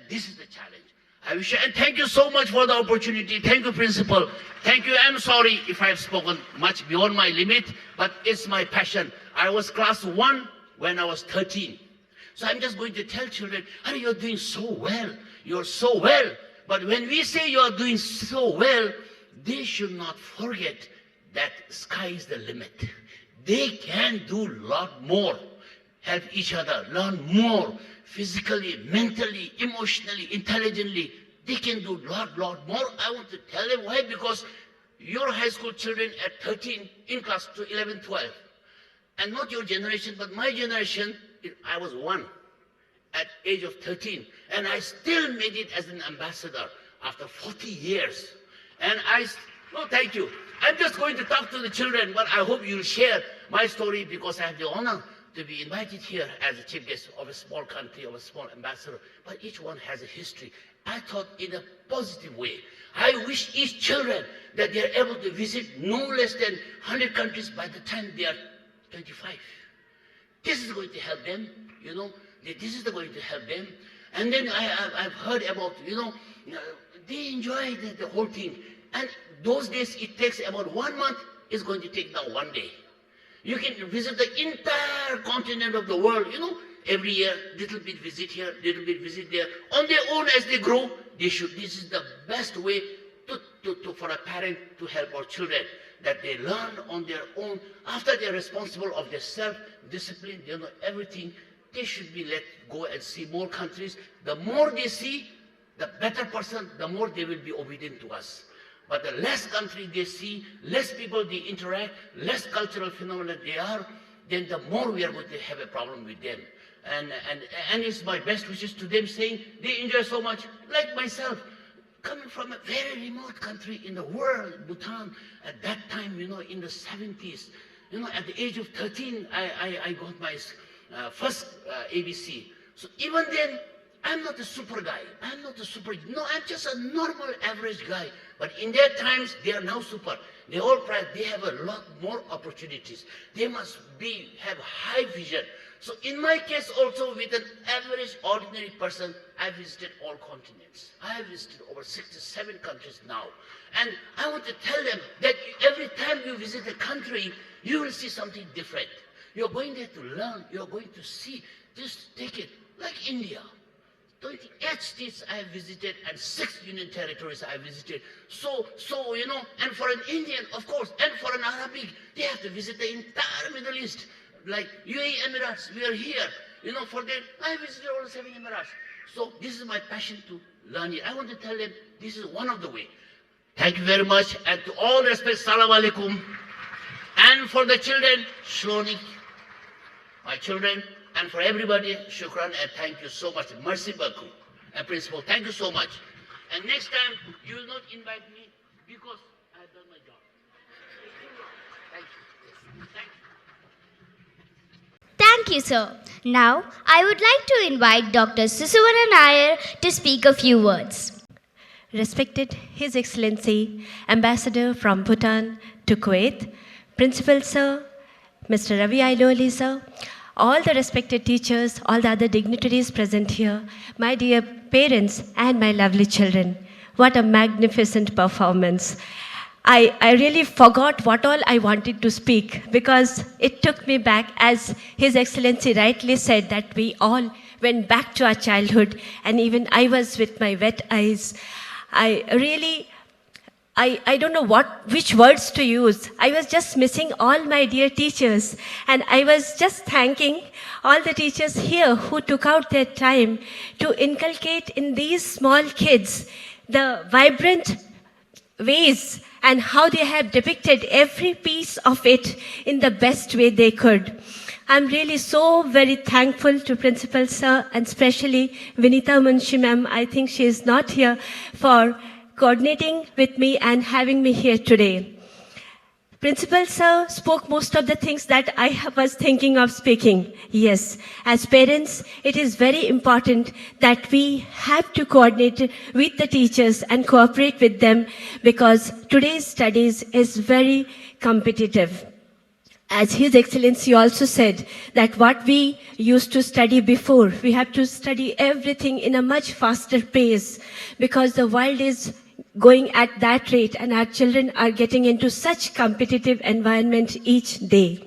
this is the challenge. I wish, and thank you so much for the opportunity. Thank you, Principal. Thank you. I'm sorry if I've spoken much beyond my limit, but it's my passion. I was class 1 when I was 13. So I'm just going to tell children, oh, you're doing so well. You're so well. But when we say you're doing so well, they should not forget that sky is the limit. They can do a lot more. Help each other, learn more. Physically, mentally, emotionally, intelligently. They can do a lot more. I want to tell them why, because your high school children at 13 in class to 11, 12. And not your generation, but my generation, I was 1 at age of 13. And I still made it as an ambassador after 40 years. And no, thank you. I'm just going to talk to the children, but I hope you'll share my story because I have the honor to be invited here as a chief guest of a small country, of a small ambassador. But each one has a history. I thought in a positive way. I wish each children that they are able to visit no less than 100 countries by the time they are 25. This is going to help them, you know. This is going to help them. And then I've heard about, you know, they enjoy the whole thing. And those days it takes about 1 month. It's going to take now 1 day. You can visit the entire continent of the world, you know, every year, little bit visit here, little bit visit there. On their own as they grow, they should. This is the best way for a parent to help our children, that they learn on their own. After they're responsible of their self-discipline, they know everything, they should be let go and see more countries. The more they see, the better person, the more they will be obedient to us. But the less country they see, less people they interact, less cultural phenomena they are, then the more we are going to have a problem with them. And it's my best wishes to them, saying they enjoy so much, like myself, coming from a very remote country in the world, Bhutan, at that time, you know, in the 70s. You know, at the age of 13, I got my first ABC. So even then, I'm not a super guy. I'm not a super, no, I'm just a normal average guy. But in their times, they are now super. They all they have a lot more opportunities. They must have high vision. So in my case also, with an average ordinary person, I visited all continents. I have visited over 67 countries now. And I want to tell them that every time you visit a country, you will see something different. You're going there to learn. You're going to see. Just take it like India. 28 states I have visited and 6 union territories I have visited. So, you know, and for an Indian, of course, and for an Arabic, they have to visit the entire Middle East. Like UAE Emirates, we are here. You know, for them, I have visited all the 7 Emirates. So this is my passion to learn it. I want to tell them this is one of the ways. Thank you very much. And to all respect, salam alaikum. And for the children, Shlonik, my children, and for everybody, shukran, and thank you so much. Merci beaucoup. And Principal, thank you so much. And next time, you will not invite me because I have done my job. Thank you. Yes. Thank you. Thank you, sir. Now, I would like to invite Dr. Sisuvana Nair to speak a few words. Respected His Excellency, Ambassador from Bhutan to Kuwait, Principal Sir, Mr. Ravi Ailoli Sir, all the respected teachers, all the other dignitaries present here, my dear parents and my lovely children. What a magnificent performance. I really forgot what all I wanted to speak because it took me back, as His Excellency rightly said, that we all went back to our childhood, and even I was with my wet eyes. I don't know which words to use. I was just missing all my dear teachers, and I was just thanking all the teachers here who took out their time to inculcate in these small kids the vibrant ways and how they have depicted every piece of it in the best way they could. I'm really so very thankful to Principal Sir and especially Vinita Munshi ma'am. I think she is not here for coordinating with me and having me here today. Principal Sir spoke most of the things that I was thinking of speaking. Yes, as parents, it is very important that we have to coordinate with the teachers and cooperate with them because today's studies is very competitive. As His Excellency also said, that what we used to study before, we have to study everything in a much faster pace because the world is going at that rate and our children are getting into such competitive environment each day.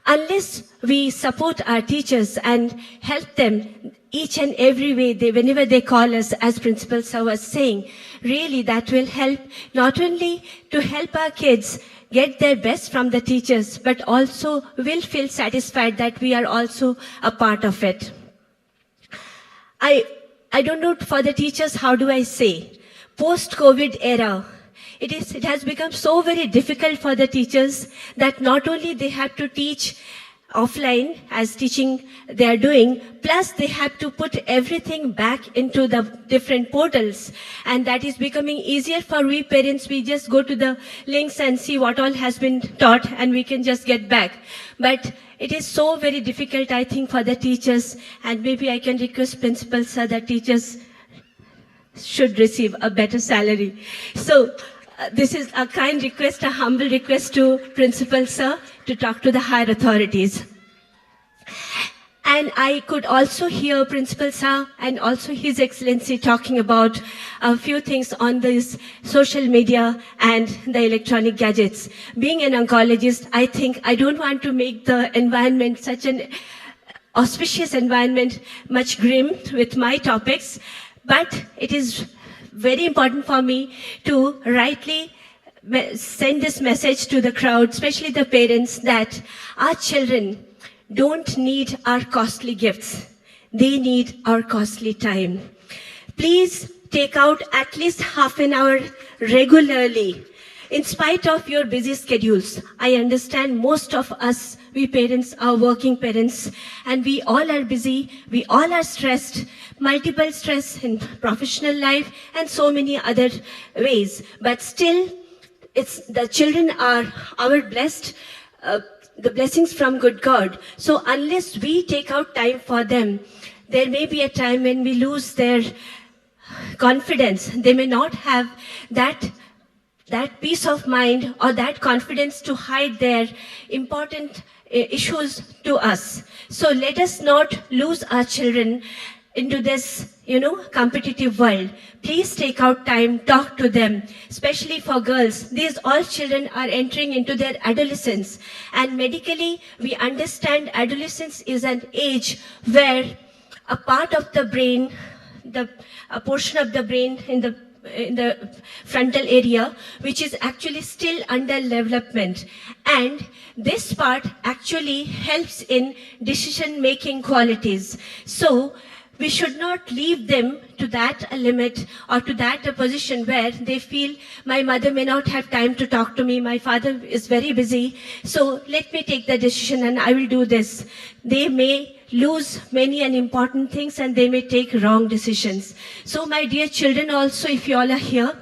Unless we support our teachers and help them each and every way, whenever they call us, as Principal Sir was saying, really that will help not only to help our kids get their best from the teachers, but also will feel satisfied that we are also a part of it. I don't know for the teachers, how do I say? Post-COVID era, it has become so very difficult for the teachers that not only they have to teach offline as teaching they are doing, plus they have to put everything back into the different portals. And that is becoming easier for we parents. We just go to the links and see what all has been taught and we can just get back. But it is so very difficult, I think, for the teachers. And maybe I can request Principal Sir that teachers should receive a better salary. So this is a kind request, a humble request to Principal Sir to talk to the higher authorities. And I could also hear Principal Sir and also His Excellency talking about a few things on this social media and the electronic gadgets. Being an oncologist, I think I don't want to make the environment such an auspicious environment much grim with my topics, but it is very important for me to rightly send this message to the crowd, especially the parents, that our children don't need our costly gifts. They need our costly time. Please take out at least half an hour regularly. In spite of your busy schedules, I understand most of us, we parents are working parents, and we all are busy, we all are stressed, multiple stress in professional life and so many other ways. But still, the children are our blessed, the blessings from good God. So unless we take out time for them, there may be a time when we lose their confidence. They may not have that peace of mind or that confidence to hide their important issues to us. So let us not lose our children into this, competitive world. Please take out time, talk to them, especially for girls. These all children are entering into their adolescence. And medically, we understand adolescence is an age where a part of the brain, a portion of the brain in the frontal area, which is actually still under development. And this part actually helps in decision-making qualities. So we should not leave them to that limit or to that position where they feel my mother may not have time to talk to me, my father is very busy, so let me take the decision and I will do this. They may lose many and important things and they may take wrong decisions. So my dear children also, if you all are here,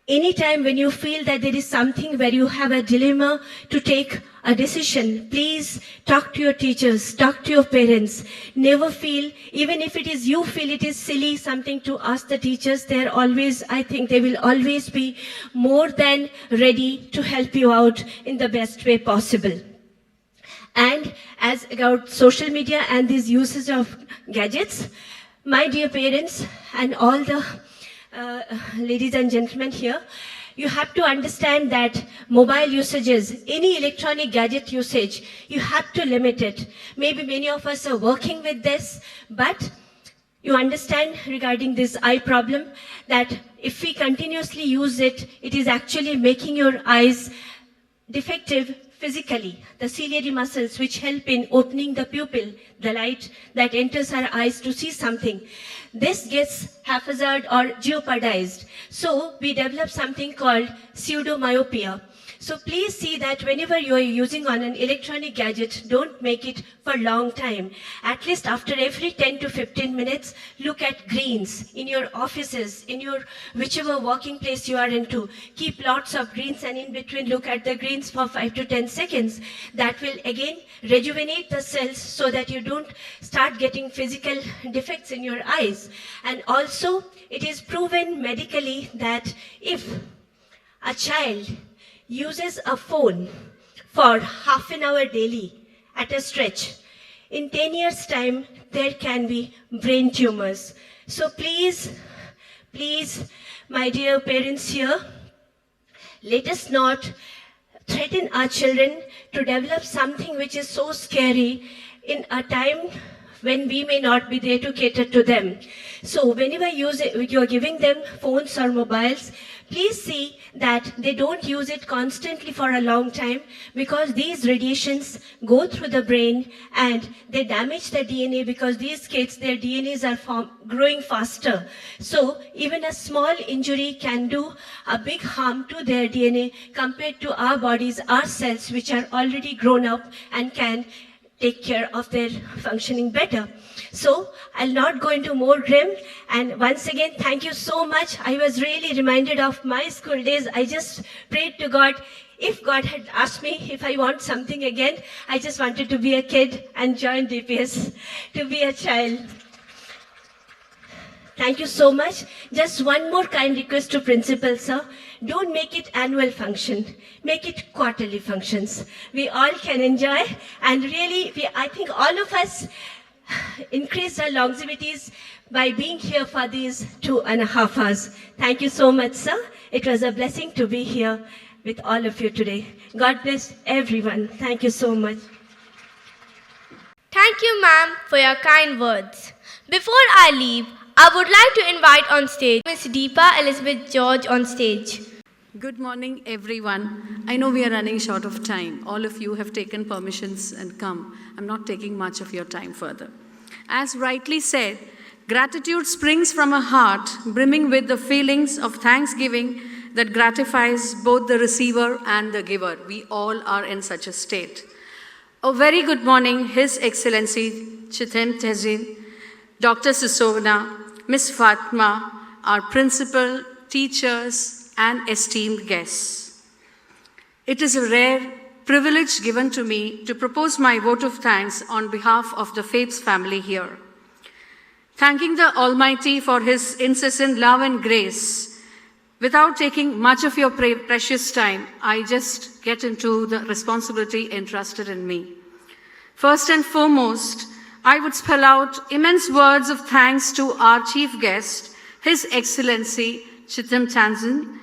anytime when you feel that there is something where you have a dilemma to take a decision, please talk to your teachers, talk to your parents. Never feel, even if it is you feel it is silly something to ask the teachers, they're always, I think they will always be more than ready to help you out in the best way possible. And as about social media and these uses of gadgets, my dear parents and all the ladies and gentlemen here, you have to understand that mobile usages, any electronic gadget usage, you have to limit it. Maybe many of us are working with this, but you understand regarding this eye problem that if we continuously use it, it is actually making your eyes defective physically. The ciliary muscles which help in opening the pupil, the light that enters our eyes to see something, this gets haphazard or jeopardized. So we develop something called pseudomyopia. So please see that whenever you are using on an electronic gadget, don't make it for a long time. At least after every 10 to 15 minutes, look at greens in your offices, in your whichever working place you are into. Keep lots of greens, and in between look at the greens for 5 to 10 seconds. That will again rejuvenate the cells so that you don't start getting physical defects in your eyes. And also, it is proven medically that if a child uses a phone for half an hour daily at a stretch, in 10 years' time, there can be brain tumors. So please, my dear parents here, let us not threaten our children to develop something which is so scary in a time when we may not be there to cater to them. So whenever you're giving them phones or mobiles, please see that they don't use it constantly for a long time, because these radiations go through the brain and they damage the DNA, because these kids, their DNAs are growing faster. So even a small injury can do a big harm to their DNA compared to our bodies, our cells, which are already grown up and can take care of their functioning better. So I'll not go into more grim. And once again, thank you so much. I was really reminded of my school days. I just prayed to God. If God had asked me if I want something again, I just wanted to be a kid and join DPS, to be a child. Thank you so much. Just one more kind request to principal, sir. Don't make it annual function. Make it quarterly functions. We all can enjoy, and really, I think all of us increased our longevities by being here for these 2.5 hours. Thank you so much, sir. It was a blessing to be here with all of you today. God bless everyone. Thank you so much. Thank you, ma'am, for your kind words. Before I leave, I would like to invite on stage Ms. Deepa Elizabeth George on stage. Good morning, everyone. I know we are running short of time. All of you have taken permissions and come. I'm not taking much of your time further. As rightly said, gratitude springs from a heart brimming with the feelings of thanksgiving that gratifies both the receiver and the giver. We all are in such a state. A very good morning, His Excellency Chitem Tehzin, Dr. Susovna, Ms. Fatma, our principal, teachers, and esteemed guests. It is a rare privilege given to me to propose my vote of thanks on behalf of the Faips family here. Thanking the Almighty for His incessant love and grace, without taking much of your precious time, I just get into the responsibility entrusted in me. First and foremost, I would spell out immense words of thanks to our chief guest, His Excellency Chitem Tehzin,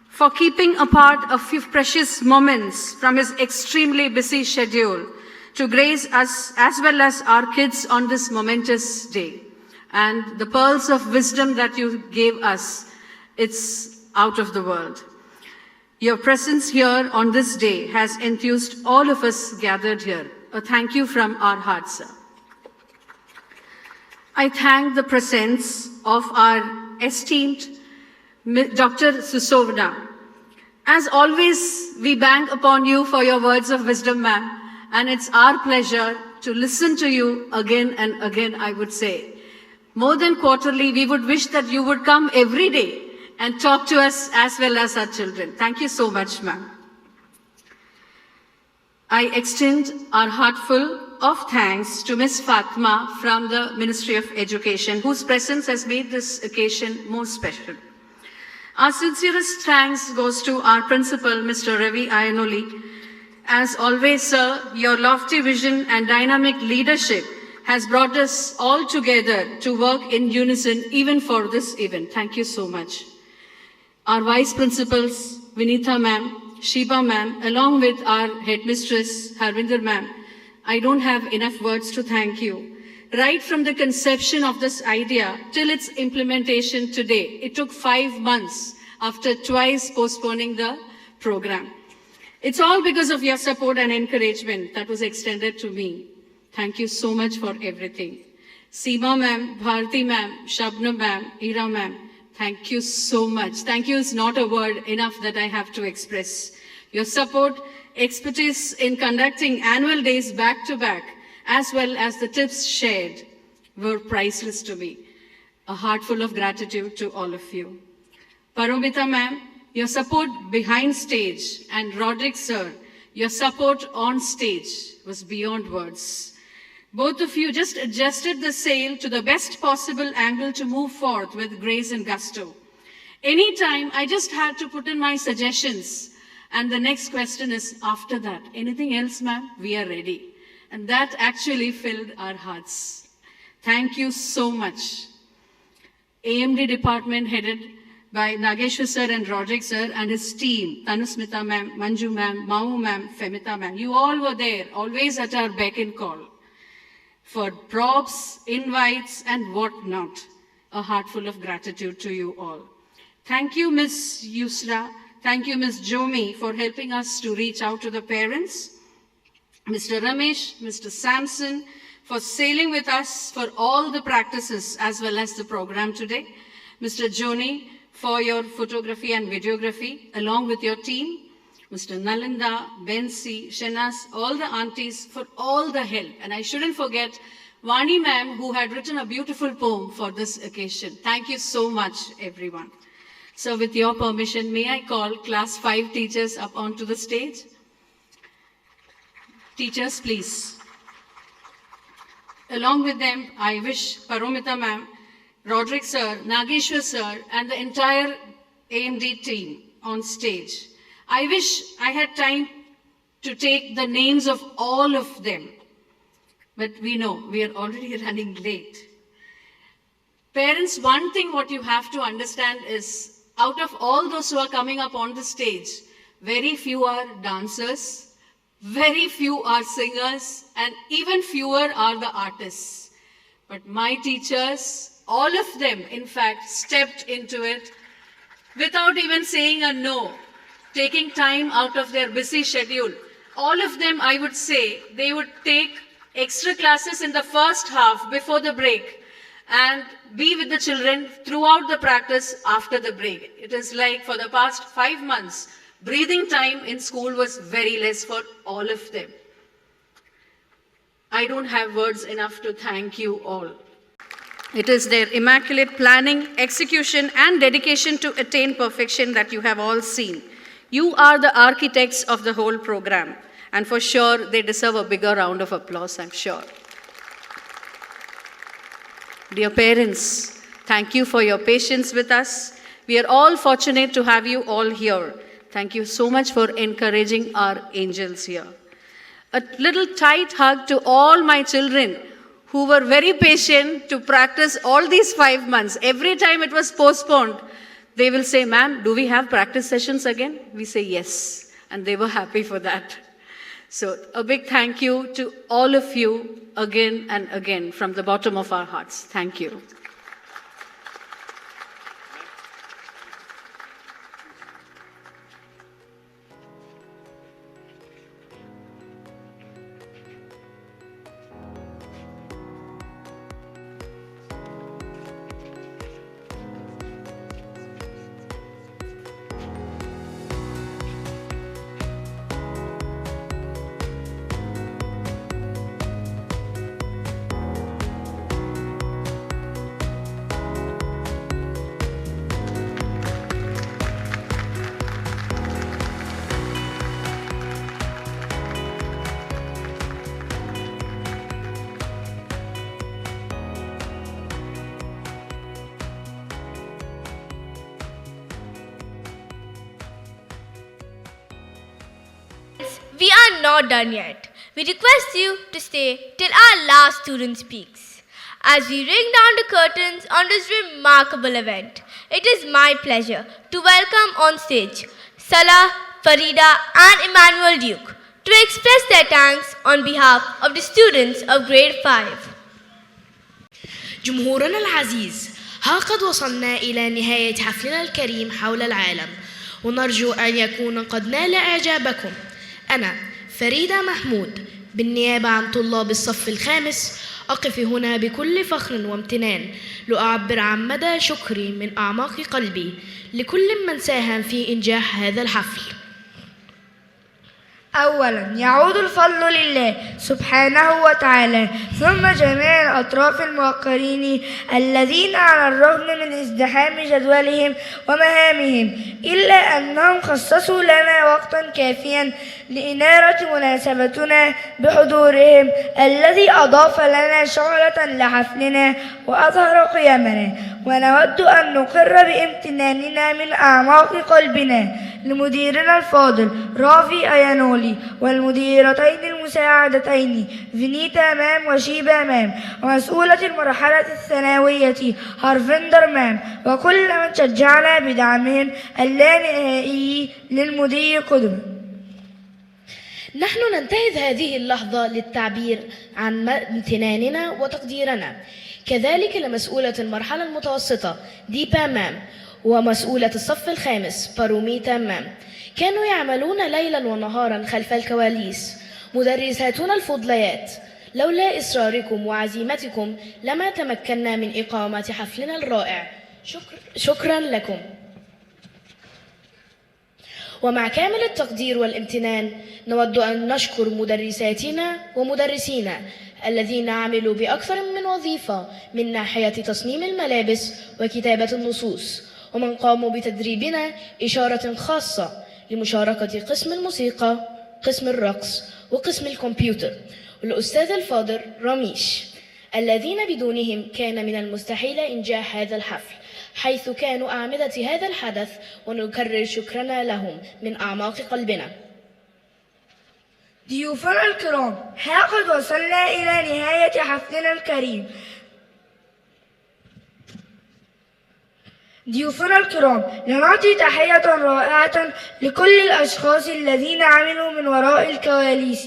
for keeping apart a few precious moments from his extremely busy schedule to grace us as well as our kids on this momentous day. And the pearls of wisdom that you gave us, it's out of the world. Your presence here on this day has enthused all of us gathered here. A thank you from our hearts, sir. I thank the presence of our esteemed Dr. Susovna. As always, we bank upon you for your words of wisdom, ma'am, and it's our pleasure to listen to you again and again, I would say. More than quarterly, we would wish that you would come every day and talk to us as well as our children. Thank you so much, ma'am. I extend our heartful of thanks to Ms. Fatma from the Ministry of Education, whose presence has made this occasion more special. Our sincerest thanks goes to our principal, Mr. Ravi Ayanoli. As always, sir, your lofty vision and dynamic leadership has brought us all together to work in unison even for this event. Thank you so much. Our vice principals, Vinitha ma'am, Shiba ma'am, along with our headmistress, Harvinder ma'am, I don't have enough words to thank you. Right from the conception of this idea till its implementation today, it took 5 months after twice postponing the program. It's all because of your support and encouragement that was extended to me. Thank you so much for everything. Seema ma'am, Bharti ma'am, Shabna ma'am, Ira ma'am, thank you so much. Thank you is not a word enough that I have to express. Your support, expertise in conducting annual days back-to-back, as well as the tips shared, were priceless to me. A heart full of gratitude to all of you. Paromita ma'am, your support behind stage, and Roderick sir, your support on stage was beyond words. Both of you just adjusted the sail to the best possible angle to move forth with grace and gusto. Anytime, I just had to put in my suggestions. And the next question is, after that, anything else, ma'am? We are ready. And that actually filled our hearts. Thank you so much. AMD department headed by Nageshwar sir and Roderick sir and his team, Tanusmita ma'am, Manju ma'am, Mau ma'am, Femita ma'am. You all were there, always at our beck and call. For props, invites, and whatnot. A heart full of gratitude to you all. Thank you, Ms. Yusra. Thank you, Ms. Jomi, for helping us to reach out to the parents. Mr. Ramesh, Mr. Samson, for sailing with us for all the practices as well as the program today. Mr. Joni, for your photography and videography, along with your team. Mr. Nalinda, Bensi, Shenas, all the aunties for all the help. And I shouldn't forget Vani ma'am, who had written a beautiful poem for this occasion. Thank you so much, everyone. So with your permission, may I call class 5 teachers up onto the stage? Teachers, please. Along with them, I wish Paromita ma'am, Roderick sir, Nageshwar sir, and the entire AMD team on stage. I wish I had time to take the names of all of them, but we know we are already running late. Parents, one thing what you have to understand is, out of all those who are coming up on the stage, very few are dancers, very few are singers, and even fewer are the artists. But my teachers, all of them, in fact, stepped into it without even saying a no, taking time out of their busy schedule. All of them, I would say, they would take extra classes in the first half before the break and be with the children throughout the practice after the break. It is like for the past 5 months, breathing time in school was very less for all of them. I don't have words enough to thank you all. It is their immaculate planning, execution, and dedication to attain perfection that you have all seen. You are the architects of the whole program, and for sure, they deserve a bigger round of applause, I'm sure. Dear parents, thank you for your patience with us. We are all fortunate to have you all here. Thank you so much for encouraging our angels here. A little tight hug to all my children who were very patient to practice all these 5 months. Every time it was postponed, they will say, ma'am, do we have practice sessions again? We say yes, and they were happy for that. So a big thank you to all of you again and again from the bottom of our hearts. Thank you. We are not done yet. We request you to stay till our last student speaks. As we ring down the curtains on this remarkable event, it is my pleasure to welcome on stage Salah, Farida and Emmanuel Duke to express their thanks on behalf of the students of grade 5. جمهورنا العزيز، ها قد وصلنا إلى نهاية حفلنا الكريم حول العالم، ونرجو أن يكون قد نال إعجابكم. أنا فريدة محمود بالنيابة عن طلاب الصف الخامس أقف هنا بكل فخر وامتنان لأعبر عن مدى شكري من أعماق قلبي لكل من ساهم في إنجاح هذا الحفل. أولا يعود الفضل لله سبحانه وتعالى، ثم جميع الأطراف الموقرين الذين على الرغم من ازدحام جدولهم ومهامهم إلا أنهم خصصوا لنا وقتا كافيا لإنارة مناسبتنا بحضورهم الذي أضاف لنا شعلة لحفلنا وأظهر قيمنا. ونود أن نقر بامتناننا من أعماق قلبنا لمديرنا الفاضل رافي أيانولي والمديرتين المساعدتين فينيتا مام وشيبا مام ومسؤولة المرحلة الثانوية هارفندر مام وكل من شجعنا بدعمهم اللانهائي للمضي قدما. نحن ننتهز هذه اللحظة للتعبير عن امتناننا وتقديرنا كذلك لمسؤولة المرحلة المتوسطة ديبا مام ومسؤولة الصف الخامس باروميتا مام. كانوا يعملون ليلا ونهارا خلف الكواليس. مدرساتنا الفضليات، لولا إصراركم وعزيمتكم لما تمكنا من إقامة حفلنا الرائع. شكرا لكم. ومع كامل التقدير والامتنان نود أن نشكر مدرساتنا ومدرسينا الذين عملوا بأكثر من وظيفة من ناحية تصميم الملابس وكتابة النصوص، ومن قاموا بتدريبنا إشارة خاصة لمشاركة قسم الموسيقى، قسم الرقص، وقسم الكمبيوتر، والأستاذ الفاضل رميش، الذين بدونهم كان من المستحيل إنجاح هذا الحفل، حيث كانوا أعمدة هذا الحدث، ونكرر شكرنا لهم من أعماق قلبنا. ضيوفنا الكرام، ها قد وصلنا إلى نهاية حفلنا الكريم. ضيوفنا الكرام، لنعطي تحية رائعة لكل الأشخاص الذين عملوا من وراء الكواليس.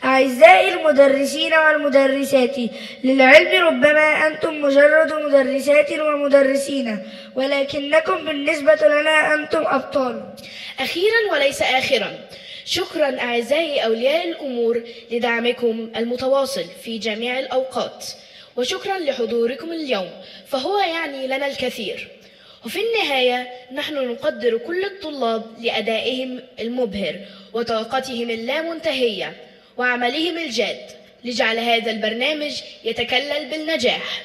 أعزائي المدرسين والمدرسات، للعلم ربما أنتم مجرد مدرسات ومدرسين، ولكنكم بالنسبة لنا أنتم أبطال. أخيرا وليس آخرا، شكرا أعزائي أولياء الأمور لدعمكم المتواصل في جميع الأوقات، وشكرا لحضوركم اليوم فهو يعني لنا الكثير. وفي النهاية نحن نقدر كل الطلاب لأدائهم المبهر وطاقتهم اللامنتهية وعملهم الجاد لجعل هذا البرنامج يتكلل بالنجاح.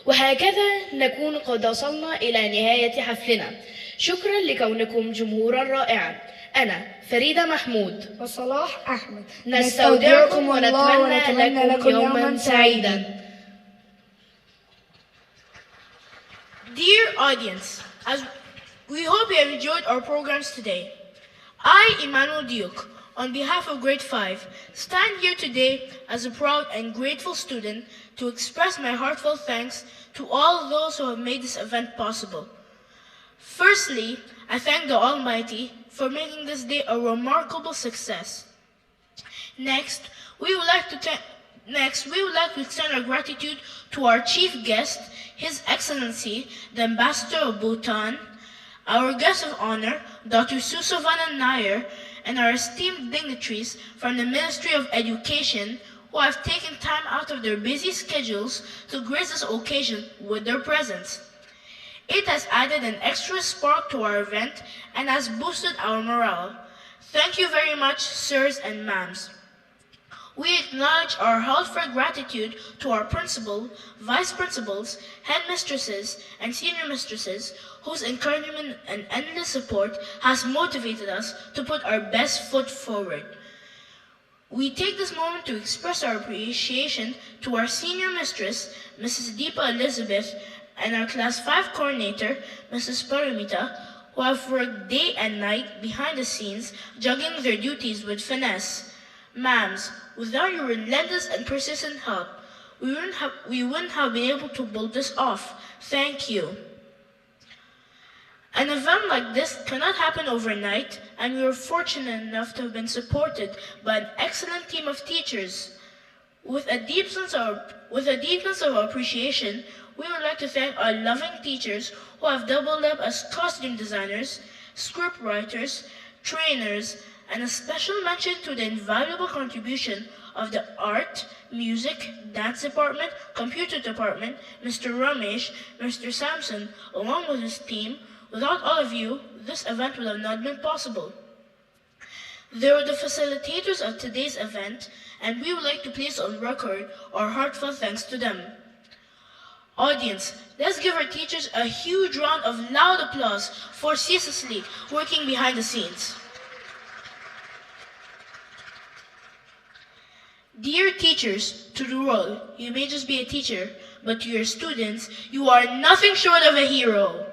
وهكذا نكون قد وصلنا إلى نهاية حفلنا. شكرا لكونكم جمهورا رائعا. أنا فريدة محمود وصلاح أحمد نستودعكم ونتمنى لكم يوما سعيدا. Dear audience, as we hope you have enjoyed our programs today. I, Emmanuel Duke, on behalf of Grade 5, stand here today as a proud and grateful student to express my heartfelt thanks to all those who have made this event possible. Firstly, I thank the Almighty for making this day a remarkable success. Next, we would like to extend our gratitude to our chief guest, His Excellency, the Ambassador of Bhutan, our guest of honor, Dr. Susavana Nair, and our esteemed dignitaries from the Ministry of Education who have taken time out of their busy schedules to grace this occasion with their presence. It has added an extra spark to our event and has boosted our morale. Thank you very much, sirs and ma'ams. We acknowledge our heartfelt gratitude to our principal, vice principals, headmistresses, and senior mistresses whose encouragement and endless support has motivated us to put our best foot forward. We take this moment to express our appreciation to our senior mistress, Mrs. Deepa Elizabeth, and our Class 5 coordinator, Mrs. Paramita, who have worked day and night behind the scenes, juggling their duties with finesse. Ma'ams, without your relentless and persistent help, we wouldn't have been able to pull this off. Thank you. An event like this cannot happen overnight, and we are fortunate enough to have been supported by an excellent team of teachers. With a deep sense of appreciation, we would like to thank our loving teachers who have doubled up as costume designers, script writers, trainers, and a special mention to the invaluable contribution of the art, music, dance department, computer department, Mr. Ramesh, Mr. Samson, along with his team. Without all of you, this event would have not been possible. They were the facilitators of today's event, and we would like to place on record our heartfelt thanks to them. Audience, let's give our teachers a huge round of loud applause for ceaselessly working behind the scenes. Dear teachers, to the world, you may just be a teacher, but to your students, you are nothing short of a hero.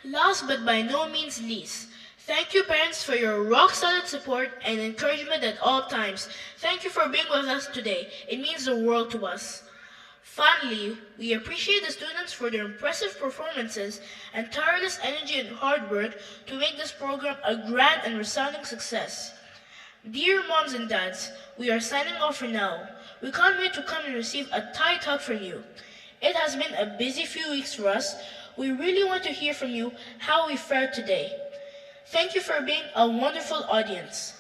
Last but by no means least, thank you parents for your rock-solid support and encouragement at all times. Thank you for being with us today. It means the world to us. Finally, we appreciate the students for their impressive performances and tireless energy and hard work to make this program a grand and resounding success. Dear moms and dads, we are signing off for now. We can't wait to come and receive a tight hug from you. It has been a busy few weeks for us. We really want to hear from you how we fared today. Thank you for being a wonderful audience.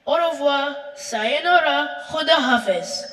Au revoir, sayonara, khuda hafiz.